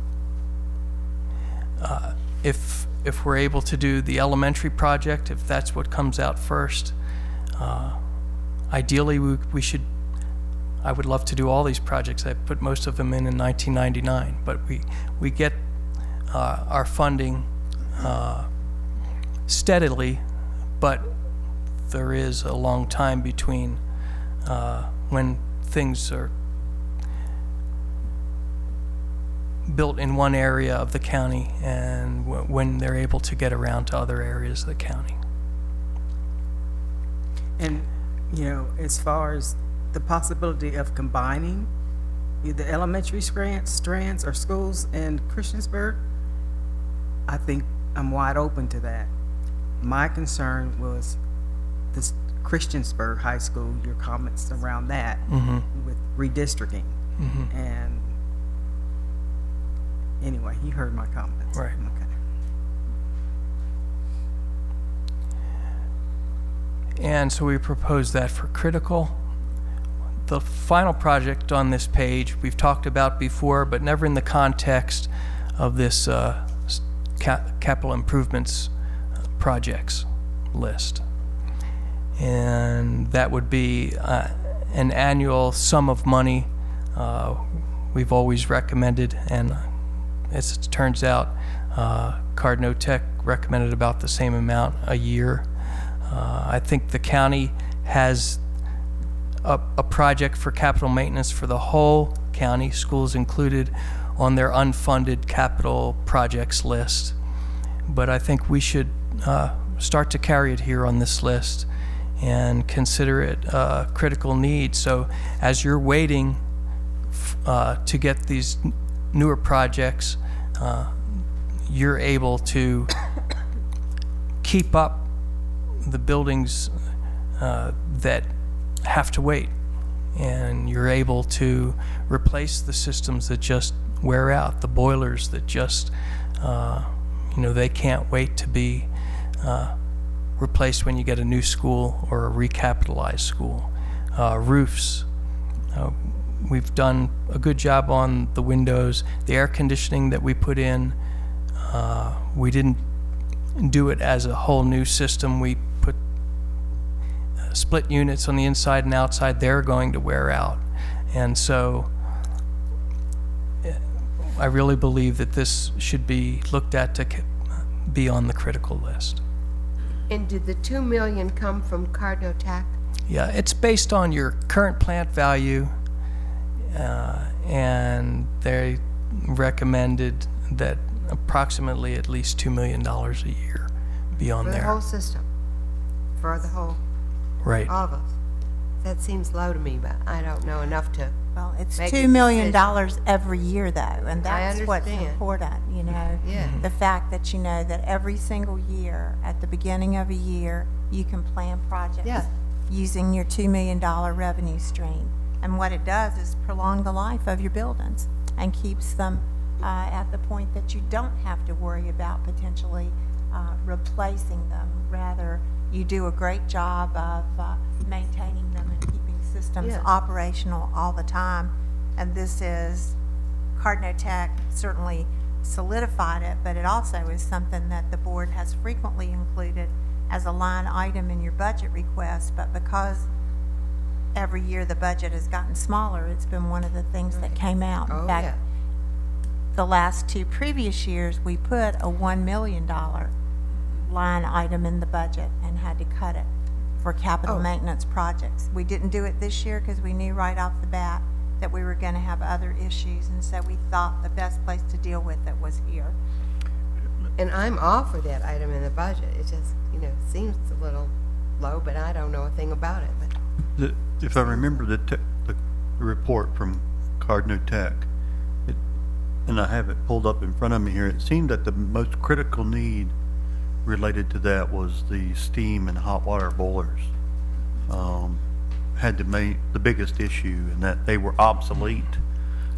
Speaker 3: if we're able to do the elementary project, if that's what comes out first, ideally we should, I would love to do all these projects. I put most of them in 1999, but we get our funding steadily, but there is a long time between when things are built in one area of the county and when they're able to get around to other areas of the county.
Speaker 6: And, you know, as far as the possibility of combining the elementary strands or schools in Christiansburg, I think I'm wide open to that. My concern was this Christiansburg High School, your comments around that with redistricting. And anyway, you heard my comments.
Speaker 3: Right.
Speaker 6: Okay.
Speaker 3: And so we propose that for critical. The final project on this page we've talked about before, but never in the context of this capital improvements projects list. And that would be an annual sum of money we've always recommended, and as it turns out, Cardno Tech recommended about the same amount a year. I think the county has a project for capital maintenance for the whole county, schools included, on their unfunded capital projects list. But I think we should start to carry it here on this list and consider it a critical need. So as you're waiting to get these newer projects, you're able to keep up the buildings that have to wait, and you're able to replace the systems that just wear out, the boilers that just you know, they can't wait to be replaced when you get a new school or a recapitalized school. Roofs, we've done a good job on the windows. The air conditioning that we put in, we didn't do it as a whole new system. We put split units on the inside and outside. They're going to wear out. And so I really believe that this should be looked at to be on the critical list.
Speaker 2: And did the $2 million come from Cardno Tech?
Speaker 3: Yeah, it's based on your current plant value, and they recommended that approximately at least $2 million a year be on
Speaker 2: For the
Speaker 3: there.
Speaker 2: whole system? For the whole,
Speaker 3: Right.
Speaker 2: all of us? That seems low to me, but I don't know enough to.
Speaker 4: Well, it's
Speaker 2: Make a
Speaker 4: $2 million
Speaker 2: decision.
Speaker 4: every year, though, and that's what's
Speaker 2: understand.
Speaker 4: important, you know.
Speaker 2: Yeah.
Speaker 4: The fact that you know that every single year, at the beginning of a year, you can plan projects
Speaker 2: Yeah.
Speaker 4: using your $2 million revenue stream. And what it does is prolong the life of your buildings and keeps them at the point that you don't have to worry about potentially replacing them. Rather, you do a great job of maintaining them and keeping systems
Speaker 2: Yes.
Speaker 4: operational all the time. And this is, Cardno Tech certainly solidified it, but it also is something that the board has frequently included as a line item in your budget request, but because every year the budget has gotten smaller, it's been one of the things that came out.
Speaker 2: Oh,
Speaker 4: In fact,
Speaker 2: yeah.
Speaker 4: the last two previous years, we put a $1 million line item in the budget and had to cut it for capital
Speaker 2: Oh.
Speaker 4: maintenance projects. We didn't do it this year because we knew right off the bat that we were going to have other issues, and so we thought the best place to deal with it was here.
Speaker 2: And I'm all for that item in the budget. It just, you know, seems a little low, but I don't know a thing about it. But
Speaker 1: If I remember the report from Cardno Tech, and I have it pulled up in front of me here, it seemed that the most critical need related to that was the steam and hot water boilers. had the biggest issue, and that they were obsolete,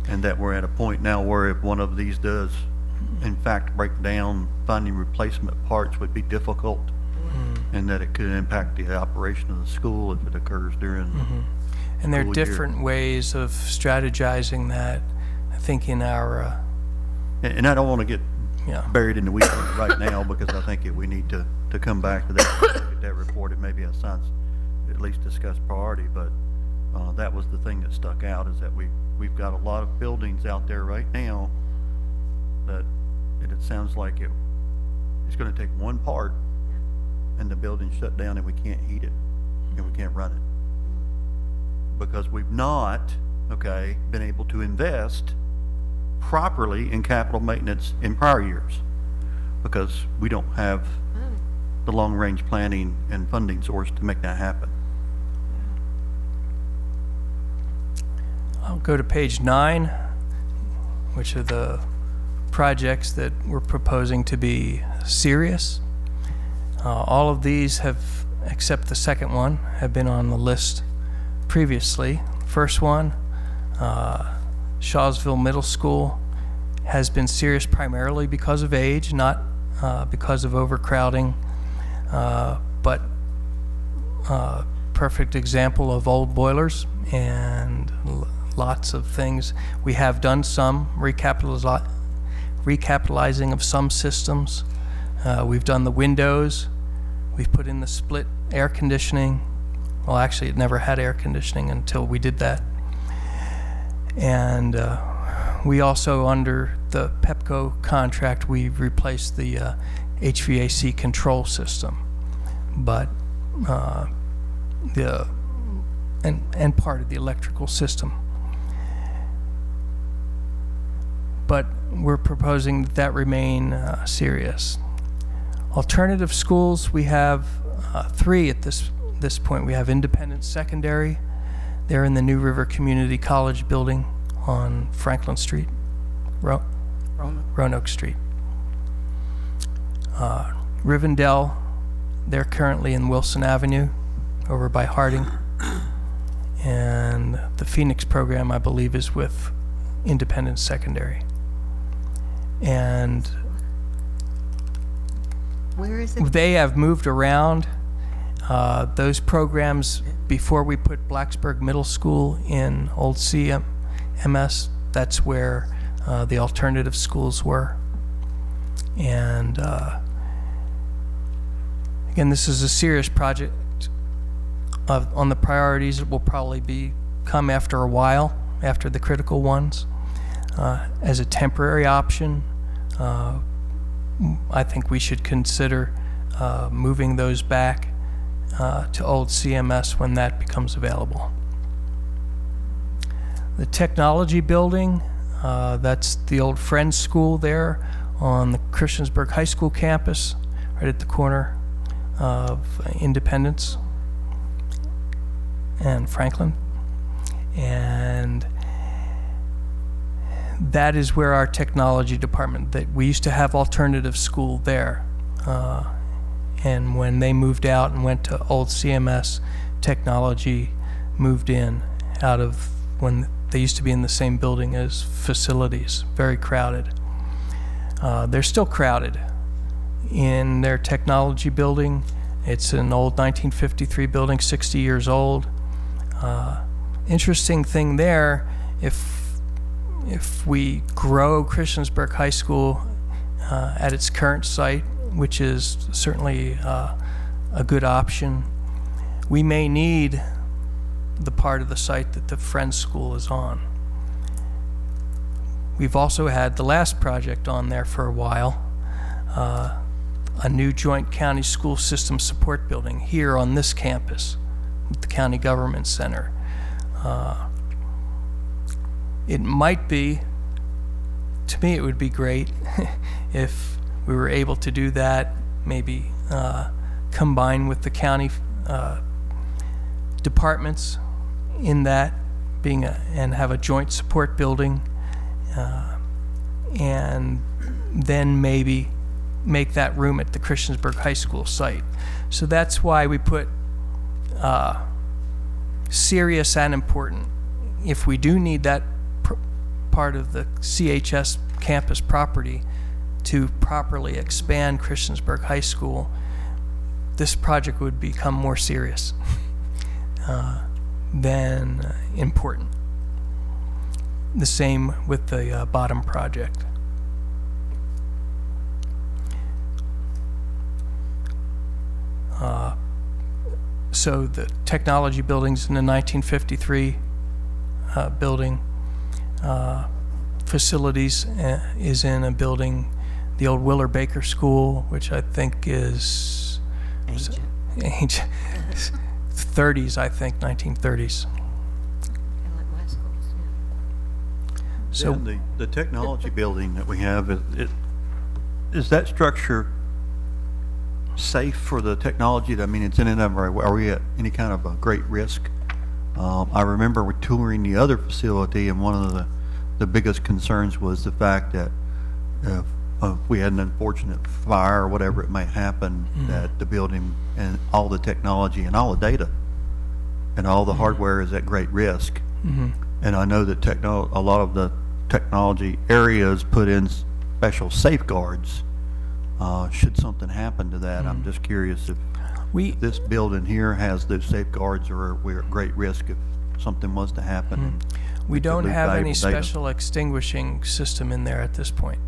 Speaker 1: and that we're at a point now where if one of these does in fact break down, finding replacement parts would be difficult, and that it could impact the operation of the school if it occurs during
Speaker 3: And there are
Speaker 1: school year.
Speaker 3: different ways of strategizing that. I think in our,
Speaker 1: And I don't want to get
Speaker 3: yeah.
Speaker 1: buried in the weeds on it right now, because I think we need to come back to that, look at that report, and maybe at least discuss priority. But that was the thing that stuck out, is that we've got a lot of buildings out there right now that it sounds like it's going to take one part and the building shut down and we can't heat it and we can't run it, because we've not, been able to invest properly in capital maintenance in prior years, because we don't have the long-range planning and funding source to make that happen.
Speaker 3: I'll go to page 9, which are the projects that we're proposing to be serious. All of these have, except the second one, have been on the list previously. First one, Shawsville Middle School, has been serious primarily because of age, not because of overcrowding, but perfect example of old boilers and lots of things. We have done some recapitalizing of some systems. We've done the windows. We've put in the split air conditioning. Well, actually, it never had air conditioning until we did that. And we also, under the Pepco contract, we replaced the HVAC control system. But and part of the electrical system. But we're proposing that remain serious. Alternative schools, we have 3 at this point. We have Independent Secondary. They're in the New River Community College building on Franklin Street, Roanoke Street. Rivendell, they're currently in Wilson Avenue over by Harding. And the Phoenix program, I believe, is with Independent Secondary. And
Speaker 2: Where is it?
Speaker 3: they have moved around. Those programs, before we put Blacksburg Middle School in old CMS, that's where the alternative schools were. And again, this is a serious project. On the priorities, it will probably come after a while, after the critical ones. As a temporary option, I think we should consider moving those back to old CMS when that becomes available. The technology building, that's the old Friends School there on the Christiansburg High School campus, right at the corner of Independence and Franklin. And that is where our technology department, that we used to have alternative school there. And when they moved out and went to old CMS, technology moved in out of when they used to be in the same building as facilities, very crowded. They're still crowded in their technology building. It's an old 1953 building, 60 years old. Interesting thing there, if we grow Christiansburg High School at its current site, which is certainly a good option, we may need the part of the site that the Friends School is on. We've also had the last project on there for a while, a new joint county school system support building here on this campus with the county government center. It might be, to me it would be great if we were able to do that, maybe combine with the county departments in that, and have a joint support building, and then maybe make that room at the Christiansburg High School site. So that's why we put serious and important. If we do need that part of the CHS campus property to properly expand Christiansburg High School, this project would become more serious than important. The same with the bottom project. So the technology building's in the 1953 building. Facilities is in a building, the old Willer Baker School, which I think is ancient 30s, I think, 1930s.
Speaker 1: So the technology building that we have, is that structure safe for the technology? I mean, it's in and of, are we at any kind of a great risk? I remember we're touring the other facility, and one of the biggest concerns was the fact that if we had an unfortunate fire or whatever it might happen, that the building and all the technology and all the data and all the hardware is at great risk. And I know that a lot of the technology areas put in special safeguards should something happen to that. I'm just curious if this building here has those safeguards, or we're at great risk if something was to happen.
Speaker 3: We don't have any special extinguishing system in there at this point.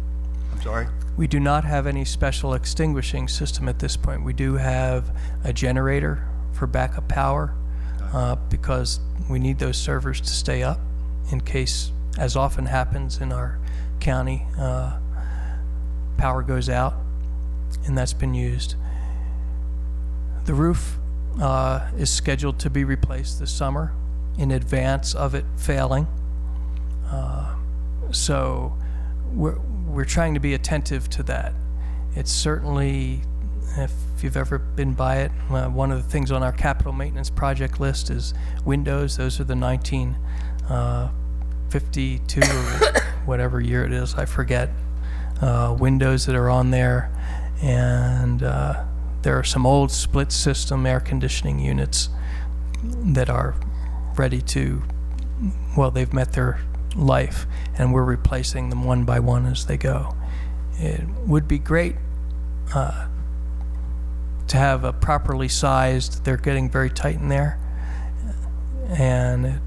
Speaker 1: I'm sorry?
Speaker 3: We do not have any special extinguishing system at this point. We do have a generator for backup power because we need those servers to stay up in case, as often happens in our county, power goes out, and that's been used. The roof is scheduled to be replaced this summer in advance of it failing. So we're trying to be attentive to that. It's certainly, if you've ever been by it, one of the things on our capital maintenance project list is windows. Those are the 1952 or whatever year it is, I forget, windows that are on there. And there are some old split system air conditioning units that are ready to, well, they've met their life, and we're replacing them one by one as they go. It would be great to have a properly sized, they're getting very tight in there, and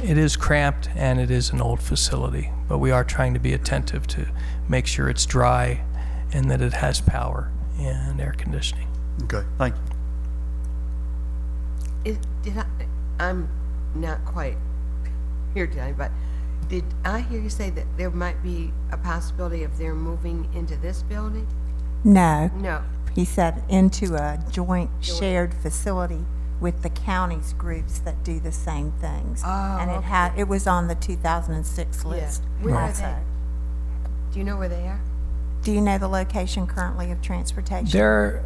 Speaker 3: it is cramped and it is an old facility, but we are trying to be attentive to make sure it's dry and that it has power and air conditioning.
Speaker 1: Okay, thank you.
Speaker 2: I'm not quite here today, but did I hear you say that there might be a possibility of their moving into this building?
Speaker 4: No.
Speaker 2: No.
Speaker 4: He said into a joint shared facility with the county's groups that do the same things.
Speaker 2: Oh,
Speaker 4: and it was on the 2006 list.
Speaker 2: Yeah. Where are
Speaker 4: also.
Speaker 2: they? Do you know where they are?
Speaker 4: Do you know the location currently of transportation?
Speaker 3: Their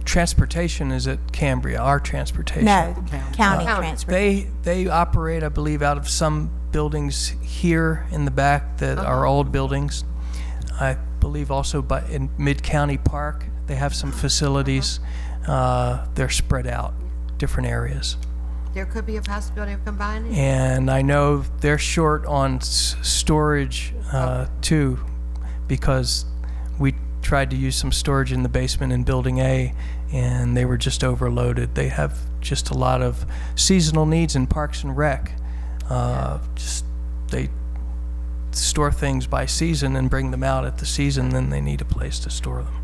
Speaker 3: transportation is at Cambria, our transportation.
Speaker 4: No, county transportation.
Speaker 3: They operate, I believe, out of some buildings here in the back that are old buildings. I believe also in Mid-County Park, they have some facilities. They're spread out, different areas.
Speaker 2: There could be a possibility of combining?
Speaker 3: And I know they're short on storage too, because we tried to use some storage in the basement in Building A, and they were just overloaded. They have just a lot of seasonal needs in Parks and Rec. They store things by season and bring them out at the season, then they need a place to store them.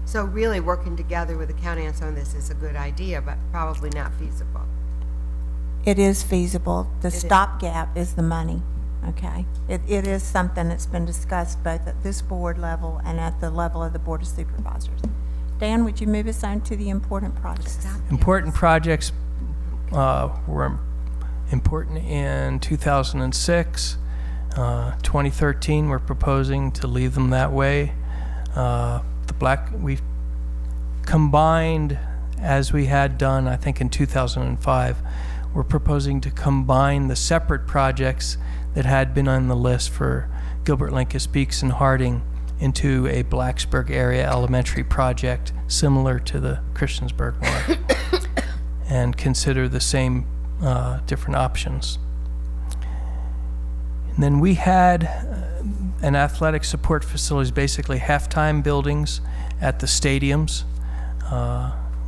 Speaker 2: So really working together with the county on some of this is a good idea, but probably not feasible.
Speaker 4: It is feasible. The stopgap is the money, okay? It is something that's been discussed both at this board level and at the level of the Board of Supervisors. Dan, would you move us on to the important projects?
Speaker 3: Important projects were important in 2006. 2013, we're proposing to leave them that way. We've combined, as we had done, I think in 2005, we're proposing to combine the separate projects that had been on the list for Gilbert, Lincas, Beeks, and Harding into a Blacksburg area elementary project similar to the Christiansburg one. and consider the same different options. And then we had an athletic support facilities, basically halftime buildings at the stadiums.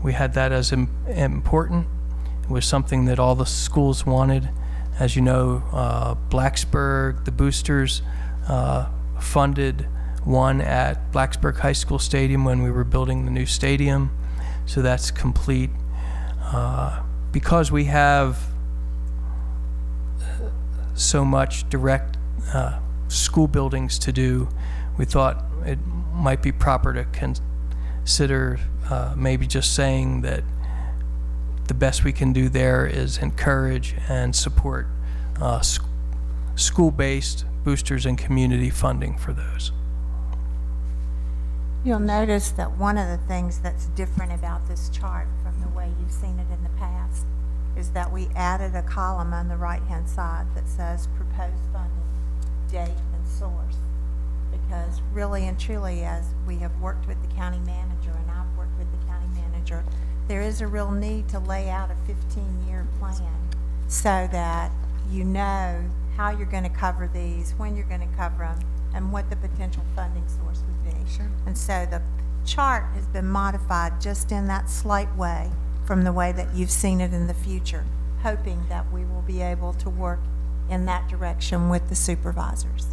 Speaker 3: We had that as important. It was something that all the schools wanted. As you know, Blacksburg, the Boosters, funded one at Blacksburg High School Stadium when we were building the new stadium. So that's complete. Because we have so much direct school buildings to do, we thought it might be proper to consider maybe just saying that the best we can do there is encourage and support school-based boosters and community funding for those.
Speaker 4: You'll notice that one of the things that's different about this chart from the way you've seen it in the past is that we added a column on the right-hand side that says proposed funding, date, and source. Because really and truly, as we have worked with the county manager, and I've worked with the county manager, there is a real need to lay out a 15-year plan so that you know how you're going to cover these, when you're going to cover them, and what the potential funding source would be. Sure. And so the chart has been modified just in that slight way from the way that you've seen it in the future, hoping that we will be able to work in that direction with the supervisors.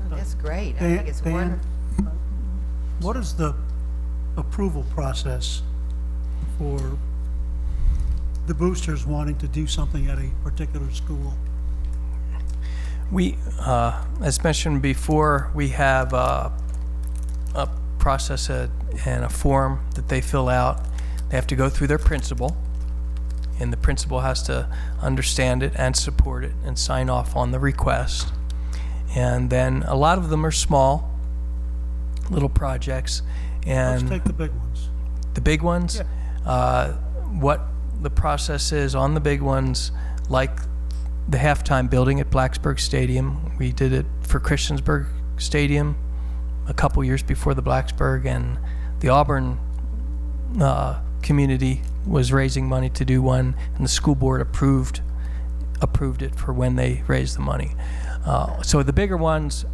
Speaker 2: That's great. I think it's wonderful.
Speaker 5: What is the approval process for the boosters wanting to do something at a particular school?
Speaker 3: We, as mentioned before, we have a process and a form that they fill out. They have to go through their principal, and the principal has to understand it and support it and sign off on the request. And then a lot of them are small, little projects. And
Speaker 5: let's take the big ones.
Speaker 3: The big ones? Yeah. What the process is on the big ones, like the halftime building at Blacksburg Stadium. We did it for Christiansburg Stadium a couple years before the Blacksburg, and the Auburn community was raising money to do one, and the school board approved it for when they raised the money. So the bigger ones,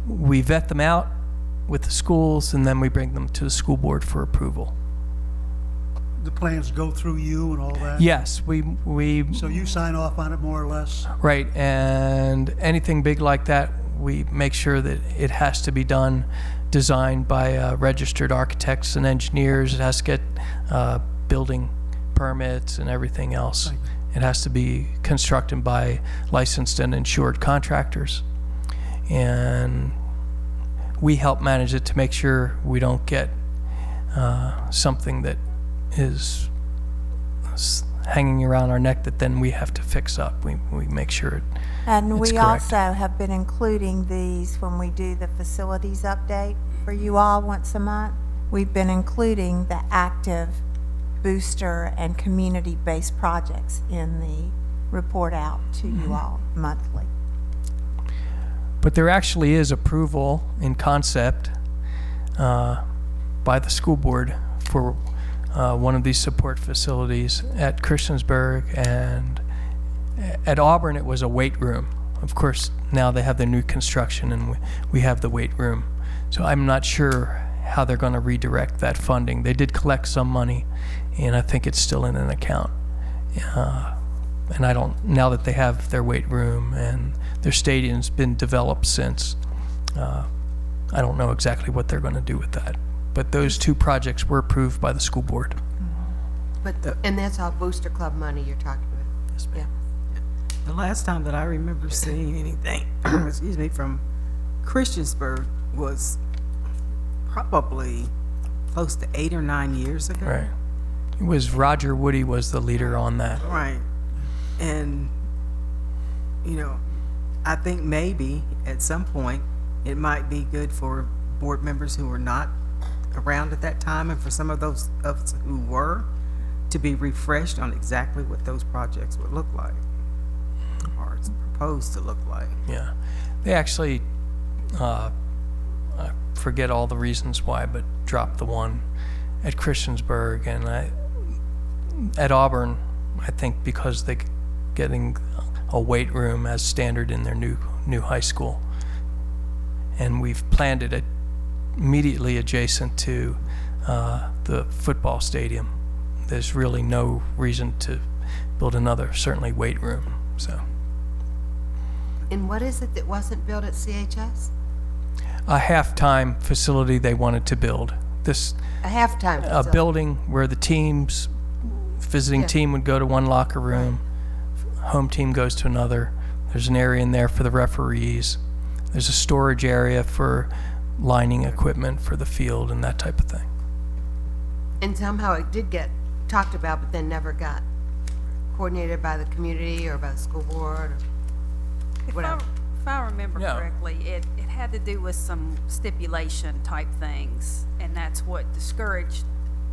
Speaker 3: we vet them out with the schools, and then we bring them to the school board for approval.
Speaker 5: The plans go through you and all that?
Speaker 3: Yes, we
Speaker 5: So you sign off on it more or less?
Speaker 3: Right, and anything big like that, we make sure that it has to be designed by registered architects and engineers. It has to get building permits and everything else. It has to be constructed by licensed and insured contractors. And we help manage it to make sure we don't get something that is hanging around our neck that then we have to fix up. We make sure it's
Speaker 4: and we
Speaker 3: correct.
Speaker 4: also have been including these when we do the facilities update for you all once a month. We've been including the active booster and community-based projects in the report out to you all monthly.
Speaker 3: But there actually is approval in concept by the school board for one of these support facilities at Christiansburg, and at Auburn it was a weight room. Of course, now they have the new construction and we have the weight room. So I'm not sure how they're going to redirect that funding. They did collect some money, and I think it's still in an account. And I don't, now that they have their weight room and their stadium's been developed since, I don't know exactly what they're going to do with that. But those two projects were approved by the school board.
Speaker 2: But and that's all Booster Club money you're talking about?
Speaker 3: Yes, ma'am.
Speaker 6: The last time that I remember seeing anything, excuse me, from Christiansburg was probably close to 8 or 9 years ago.
Speaker 3: Right. It was Roger Woody was the leader on that.
Speaker 6: Right. And, you know, I think maybe at some point it might be good for board members who were not around at that time, and for some of those of us who were, to be refreshed on exactly what those projects would look like, or it's proposed to look like.
Speaker 3: Yeah. They actually, I forget all the reasons why, but dropped the one at Christiansburg, and at Auburn, I think because they're getting a weight room as standard in their new high school. And we've planned it immediately adjacent to the football stadium. There's really no reason to build another, certainly weight room, so.
Speaker 2: And what is it that wasn't built at CHS?
Speaker 3: A halftime facility they wanted to build. This,
Speaker 2: A halftime
Speaker 3: a
Speaker 2: facility.
Speaker 3: building where the visiting
Speaker 2: Yeah.
Speaker 3: team would go to one locker room, home team goes to another. There's an area in there for the referees. There's a storage area for lining equipment for the field and that type of thing.
Speaker 2: And somehow it did get talked about, but then never got coordinated by the community or by the school board or whatever.
Speaker 7: If I remember
Speaker 3: Yeah.
Speaker 7: correctly, it had to do with some stipulation type things, and that's what discouraged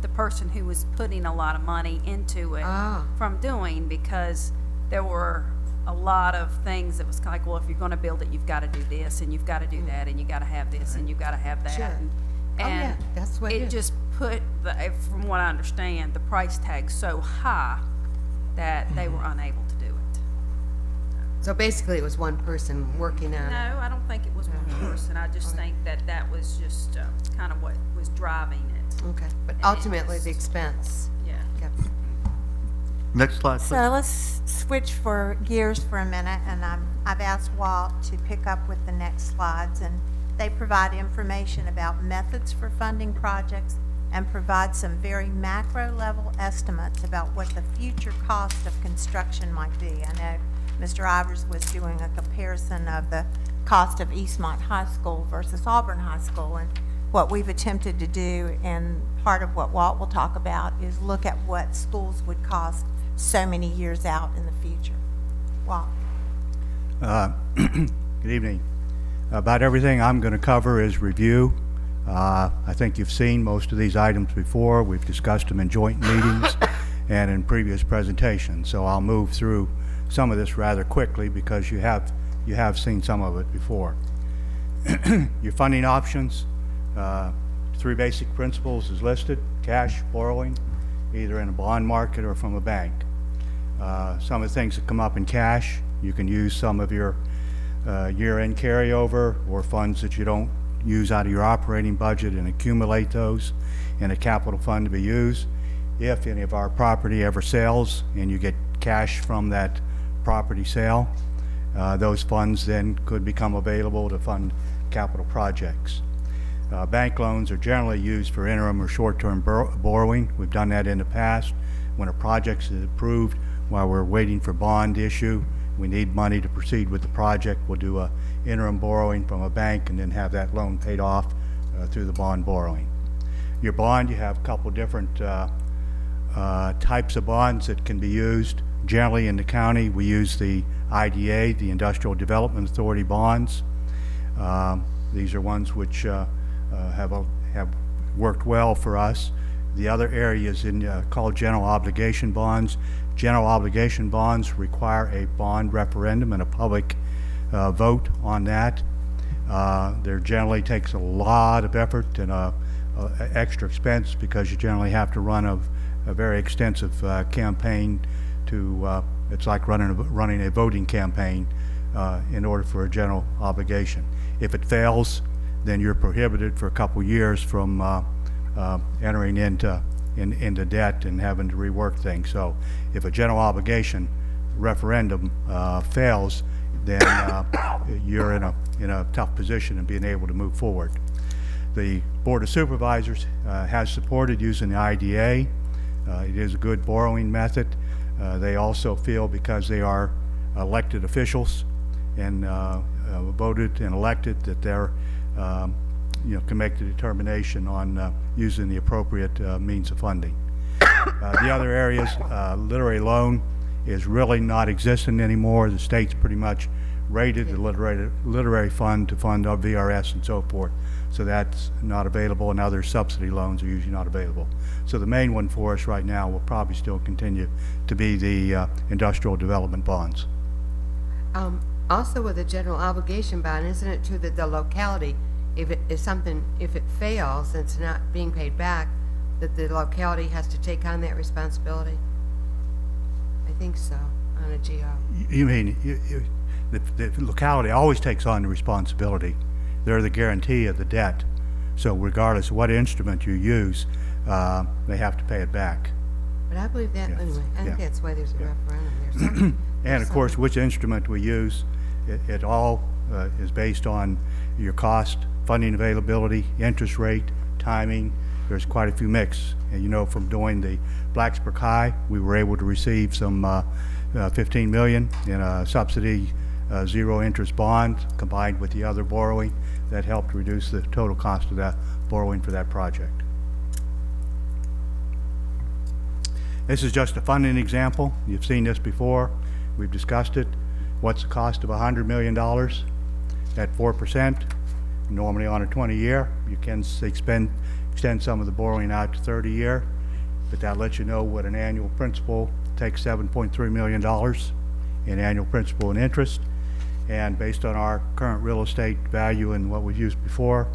Speaker 7: the person who was putting a lot of money into it
Speaker 2: Ah.
Speaker 7: from doing, because there were a lot of things that was like, well, if you're going to build it, you've got to do this, and you've got to do that, and you got to have this, and you've got to have that.
Speaker 2: Sure.
Speaker 7: And,
Speaker 2: Oh, yeah, that's what it
Speaker 7: it
Speaker 2: is.
Speaker 7: just put, from what I understand, the price tag so high that they were unable to do it.
Speaker 2: So basically it was one person working on it.
Speaker 7: No, I don't think it was one person. I just think that that was just kind of what was driving it.
Speaker 2: Okay, but
Speaker 7: And it
Speaker 2: ultimately
Speaker 7: was-
Speaker 2: the expense.
Speaker 7: Yeah.
Speaker 2: Yep.
Speaker 1: Next slide, please.
Speaker 4: So let's switch for gears for a minute, and I've asked Walt to pick up with the next slides, and they provide information about methods for funding projects and provide some very macro level estimates about what the future cost of construction might be. I know Mr. Ivers was doing a comparison of the cost of Eastmont High School versus Auburn High School, and what we've attempted to do, and part of what Walt will talk about, is look at what schools would cost so many years out in the future. Walt?
Speaker 8: Good evening. About everything I'm going to cover is review. I think you've seen most of these items before. We've discussed them in joint meetings and in previous presentations. So I'll move through some of this rather quickly because you have seen some of it before. Your funding options, 3 basic principles is listed: cash, borrowing, either in a bond market or from a bank. Some of the things that come up in cash, you can use some of your year-end carryover or funds that you don't use out of your operating budget and accumulate those in a capital fund to be used. If any of our property ever sells and you get cash from that property sale, those funds then could become available to fund capital projects. Bank loans are generally used for interim or short-term borrowing. We've done that in the past. When a project is approved while we're waiting for bond issue, we need money to proceed with the project, we'll do a interim borrowing from a bank and then have that loan paid off through the bond borrowing. Your bond, you have a couple different types of bonds that can be used. Generally in the county, we use the IDA, the Industrial Development Authority bonds. These are ones which have worked well for us. The other areas called general obligation bonds. General obligation bonds require a bond referendum and a public vote on that. There generally takes a lot of effort and extra expense because you generally have to run a very extensive campaign to, it's like running a voting campaign in order for a general obligation. If it fails, then you're prohibited for a couple years from entering into debt and having to rework things. So if a general obligation referendum fails, then you're in a tough position in being able to move forward. The Board of Supervisors has supported using the IDA. It is a good borrowing method. They also feel because they are elected officials and voted and elected that they're can make the determination on using the appropriate means of funding. The other areas, literary loan is really not existent anymore. The state's pretty much rated the literary fund to fund our VRS and so forth. So that's not available, and other subsidy loans are usually not available. So the main one for us right now will probably still continue to be the industrial development bonds.
Speaker 2: Also with a general obligation bond, isn't it true that the locality, if it fails and it's not being paid back, that the locality has to take on that responsibility? think so, on a GO.
Speaker 8: You mean, the locality always takes on the responsibility. They're the guarantee of the debt. So regardless of what instrument you use, they have to pay it back.
Speaker 2: But I believe that,
Speaker 8: Yeah.
Speaker 2: anyway, I think
Speaker 8: Yeah.
Speaker 2: that's why there's a referendum. There's some-
Speaker 8: And of course, which instrument we use, it all is based on your cost, funding availability, interest rate, timing. There's quite a few mix. And you know, from doing the Blacksburg High, we were able to receive some $15 million in a subsidy, zero interest bond, combined with the other borrowing that helped reduce the total cost of that borrowing for that project. This is just a funding example. You've seen this before. We've discussed it. What's the cost of $100 million at 4%? Normally on a 20-year. You can extend some of the borrowing out to 30-year, but that lets you know what an annual principal takes $7.3 million in annual principal and interest. And based on our current real estate value and what we've used before,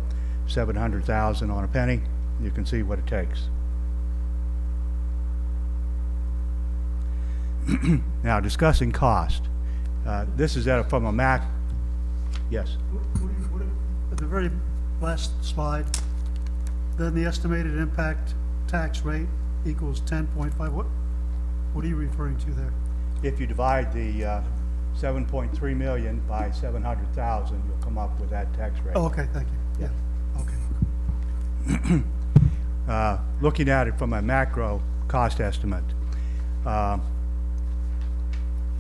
Speaker 8: $700,000 on a penny, you can see what it takes. Now, discussing cost. This is from a MAC. Yes.
Speaker 5: At the very last slide, then the estimated impact tax rate equals 10.5. What are you referring to there?
Speaker 8: If you divide the 7.3 million by 700,000, you'll come up with that tax rate.
Speaker 5: Oh, okay, thank you. Yeah, okay.
Speaker 8: Looking at it from a macro cost estimate,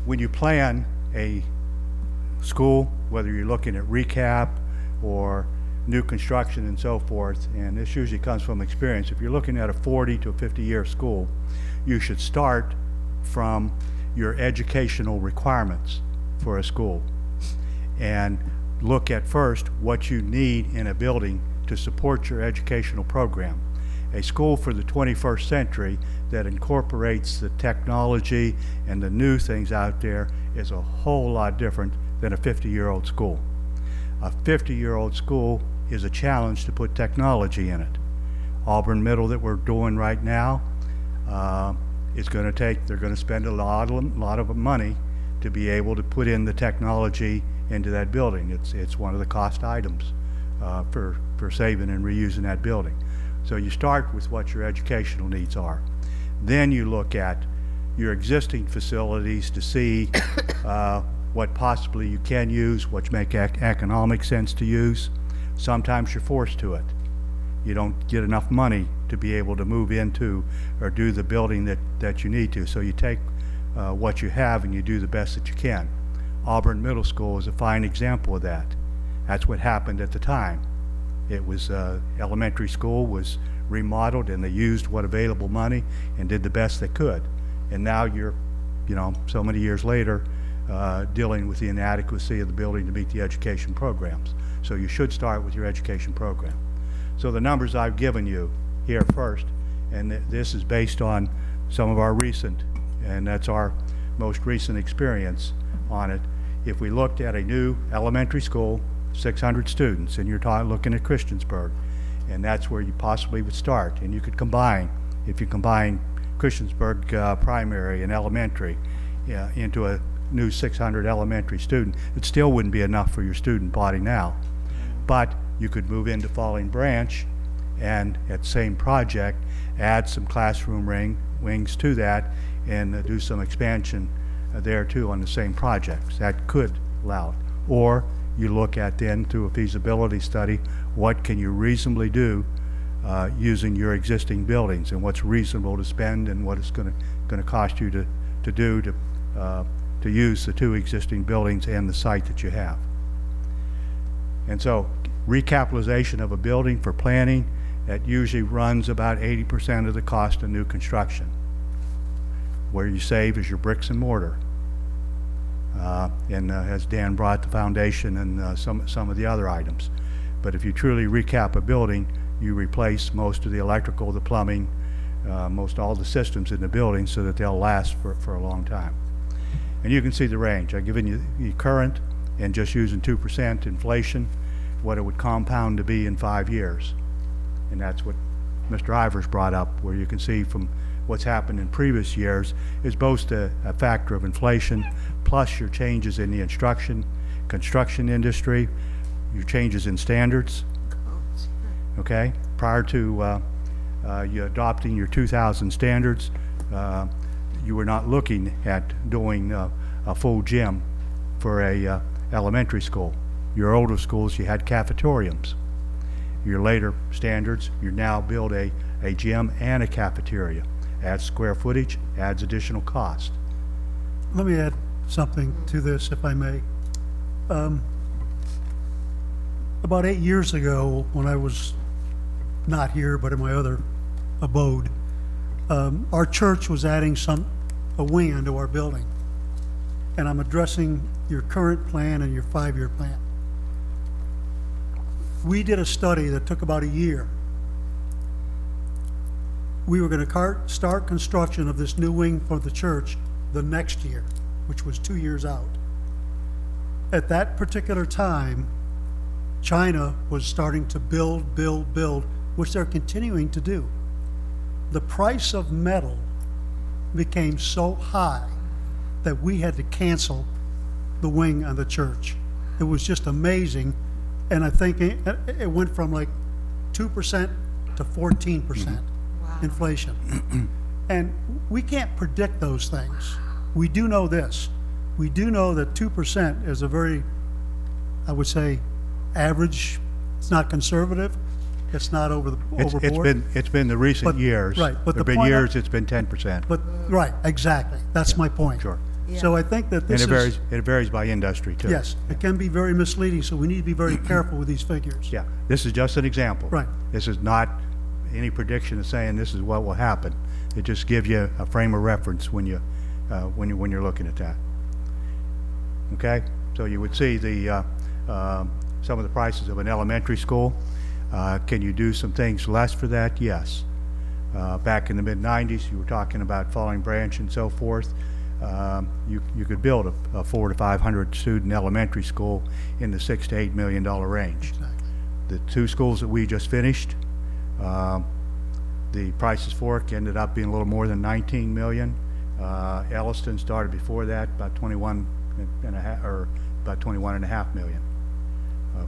Speaker 8: when you plan a school, whether you're looking at recap or new construction and so forth, and this usually comes from experience, if you're looking at a 40 to 50-year school, you should start from your educational requirements for a school and look at first what you need in a building to support your educational program. A school for the 21st century that incorporates the technology and the new things out there is a whole lot different than a 50-year-old school. A 50-year-old school is a challenge to put technology in it. Auburn Middle that we're doing right now is going to take, they're going to spend a lot of money to be able to put in the technology into that building. It's one of the cost items for saving and reusing that building. So you start with what your educational needs are. Then you look at your existing facilities to see what possibly you can use, what make economic sense to use. Sometimes you're forced to it. You don't get enough money to be able to move into or do the building that you need to. So you take what you have and you do the best that you can. Auburn Middle School is a fine example of that. That's what happened at the time. It was elementary school was remodeled and they used what available money and did the best they could. And now you're, so many years later, dealing with the inadequacy of the building to meet the education programs. So you should start with your education program. So the numbers I've given you here first, and this is based on some of our recent, and that's our most recent experience on it. If we looked at a new elementary school, 600 students, and you're looking at Christiansburg, and that's where you possibly would start. And you could combine, if you combine Christiansburg primary and elementary into a new 600 elementary student, it still wouldn't be enough for your student body now. But you could move into Falling Branch and at the same project add some classroom wings to that and do some expansion there too on the same projects. That could allow it. Or you look at then through a feasibility study, what can you reasonably do using your existing buildings and what's reasonable to spend and what it's going to cost you to do to use the two existing buildings and the site that you have. And so recapitalization of a building for planning, that usually runs about 80% of the cost of new construction. Where you save is your bricks and mortar. And as Dan brought the foundation and some of the other items. But if you truly recap a building, you replace most of the electrical, the plumbing, most all the systems in the building so that they'll last for a long time. And you can see the range. I've given you the current and just using 2% inflation, what it would compound to be in 5 years. And that's what Mr. Ivers brought up, where you can see from what's happened in previous years is both a factor of inflation, plus your changes in the construction industry, your changes in standards. Okay? Prior to you adopting your 2000 standards, you were not looking at doing a full gym for a elementary school. Your older schools, you had cafeteriums. Your later standards, you now build a gym and a cafeteria. Adds square footage, adds additional cost.
Speaker 5: Let me add something to this, if I may. About 8 years ago, when I was not here, but in my other abode, our church was adding a wing onto our building. And I'm addressing your current plan and your 5-year plan. We did a study that took about a year. We were going to start construction of this new wing for the church the next year, which was 2 years out. At that particular time, China was starting to build, which they're continuing to do. The price of metal became so high that we had to cancel the wing on the church. It was just amazing. And I think it went from like 2% to 14% inflation. And we can't predict those things. We do know this. We do know that 2% is a very, I would say, average. It's not conservative. It's not overboard.
Speaker 8: It's been the recent years.
Speaker 5: Right. But
Speaker 8: there have been years it's been 10%.
Speaker 5: But right, exactly. That's my point.
Speaker 8: Sure.
Speaker 2: Yeah.
Speaker 5: So I think that this
Speaker 8: And it varies by industry too.
Speaker 5: Yes, it can be very misleading, so we need to be very careful with these figures.
Speaker 8: Yeah, this is just an example.
Speaker 5: Right.
Speaker 8: This is not any prediction of saying this is what will happen. It just gives you a frame of reference when you're looking at that. Okay, so you would see the some of the prices of an elementary school. Can you do some things less for that? Yes. Back in the mid-90s, you were talking about Falling Branch and so forth. You could build a 400 to 500 student elementary school in the $6 to $8 million range.
Speaker 5: Exactly.
Speaker 8: The 2 schools that we just finished, the prices for it ended up being a little more than $19 million. Elliston started before that, about 21 and a half, or about 21.5 million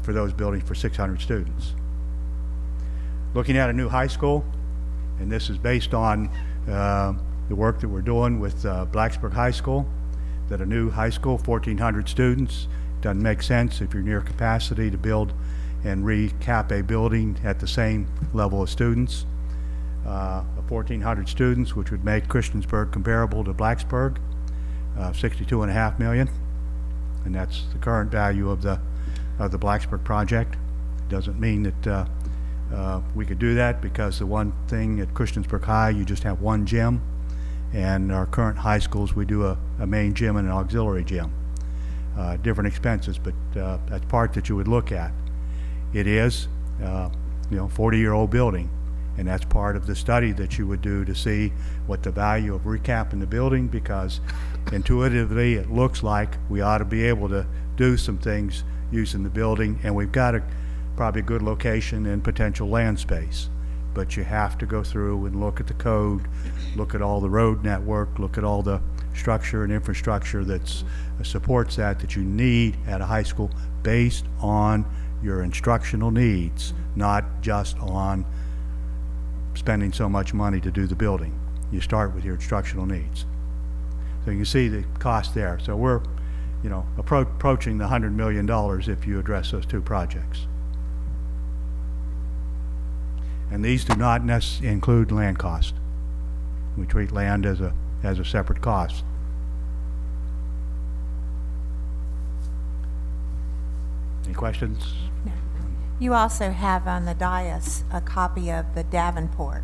Speaker 8: for those buildings for 600 students. Looking at a new high school, and this is based on the work that we're doing with Blacksburg High School, that a new high school, 1,400 students, doesn't make sense if you're near capacity to build and recap a building at the same level of students. 1,400 students, which would make Christiansburg comparable to Blacksburg, $62.5 million, and that's the current value of the Blacksburg project. Doesn't mean that we could do that, because the one thing at Christiansburg High, you just have one gym, and our current high schools, we do a main gym and an auxiliary gym. Different expenses, but that's part that you would look at. It is, 40-year-old building, and that's part of the study that you would do to see what the value of recapping the building, because intuitively it looks like we ought to be able to do some things using the building, and we've got probably a good location and potential land space. But you have to go through and look at the code, look at all the road network, look at all the structure and infrastructure that supports that you need at a high school, based on your instructional needs, not just on spending so much money to do the building. You start with your instructional needs. So you can see the cost there. So we're, approaching the $100 million if you address those 2 projects. And these do not necessarily include land cost. We treat land as a separate cost. Any questions?
Speaker 4: No. You also have on the dais a copy of the Davenport